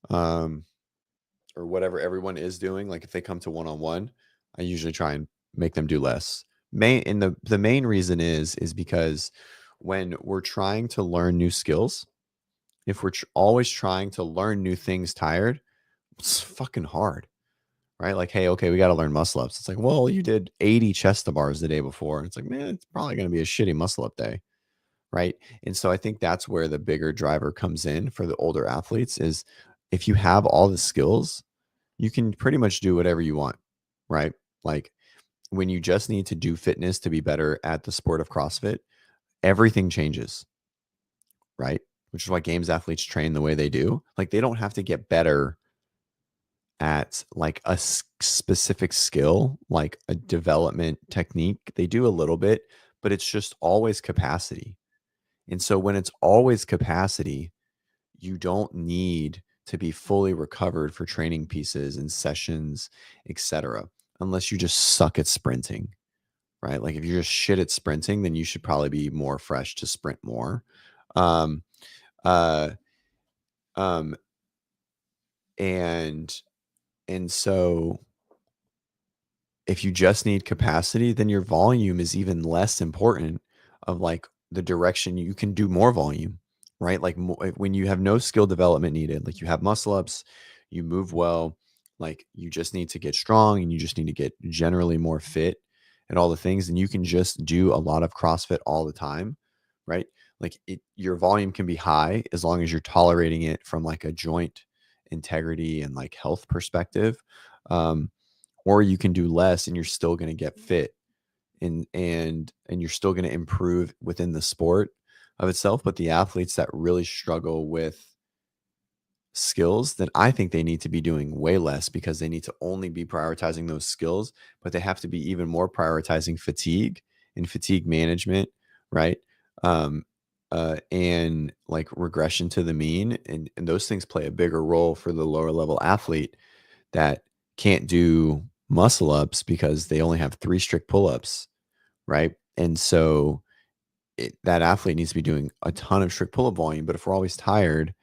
or whatever everyone is doing. Like if they come to one-on-one, I usually try and make them do less. The main reason is because when we're trying to learn new skills, if we're always trying to learn new things tired, it's fucking hard, right? Like, hey, okay, we got to learn muscle ups. It's like, well, you did 80 chest to bars the day before. And it's like, man, it's probably going to be a shitty muscle up day, right? And so I think that's where the bigger driver comes in for the older athletes is if you have all the skills, you can pretty much do whatever you want, right? Like when you just need to do fitness to be better at the sport of CrossFit, everything changes, right? Which is why games athletes train the way they do. Like they don't have to get better at like a specific skill, like a development technique. They do a little bit, but it's just always capacity. And so when it's always capacity, you don't need to be fully recovered for training pieces and sessions, etc., unless you just suck at sprinting, right? Like if you're just shit at sprinting, then you should probably be more fresh to sprint more. Um, uh, um, and and so if you just need capacity, then your volume is even less important of like the direction you can do more volume, right? Like when you have no skill development needed, like you have muscle ups, you move well, like you just need to get strong and you just need to get generally more fit and all the things, and you can just do a lot of CrossFit all the time, right? Like your volume can be high as long as you're tolerating it from like a joint integrity and like health perspective. Um, or you can do less and you're still going to get fit and you're still going to improve within the sport of itself. But the athletes that really struggle with skills, then I think they need to be doing way less because they need to only be prioritizing those skills, but they have to be even more prioritizing fatigue and fatigue management, right? um and like regression to the mean, and those things play a bigger role for the lower level athlete that can't do muscle ups because they only have 3 strict pull ups, right? And so that athlete needs to be doing a ton of strict pull up volume. But if we're always tired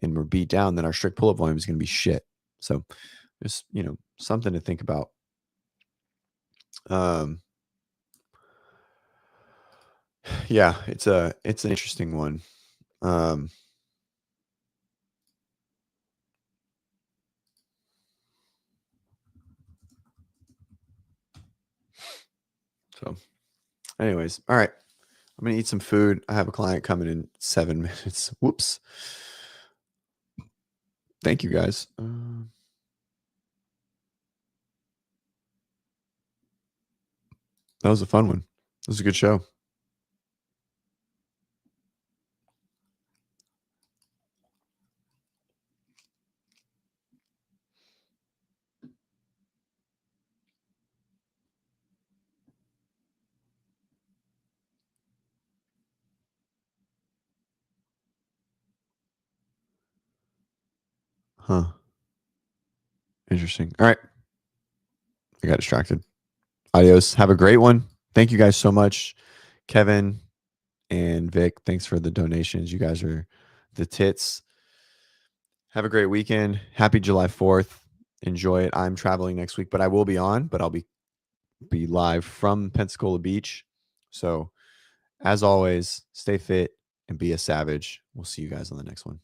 and we're beat down, then our strict pull up volume is going to be shit. So just, something to think about. Um, yeah, it's an interesting one. Um, so anyways, all right. I'm going to eat some food. I have a client coming in 7 minutes. Whoops. Thank you guys. That was a fun one. It was a good show. Huh. Interesting. All right. I got distracted. Adios. Have a great one. Thank you guys so much. Kevin and Vic, thanks for the donations. You guys are the tits. Have a great weekend. Happy July 4th. Enjoy it. I'm traveling next week, but I will be on, but I'll be live from Pensacola Beach. So, as always, stay fit and be a savage. We'll see you guys on the next one.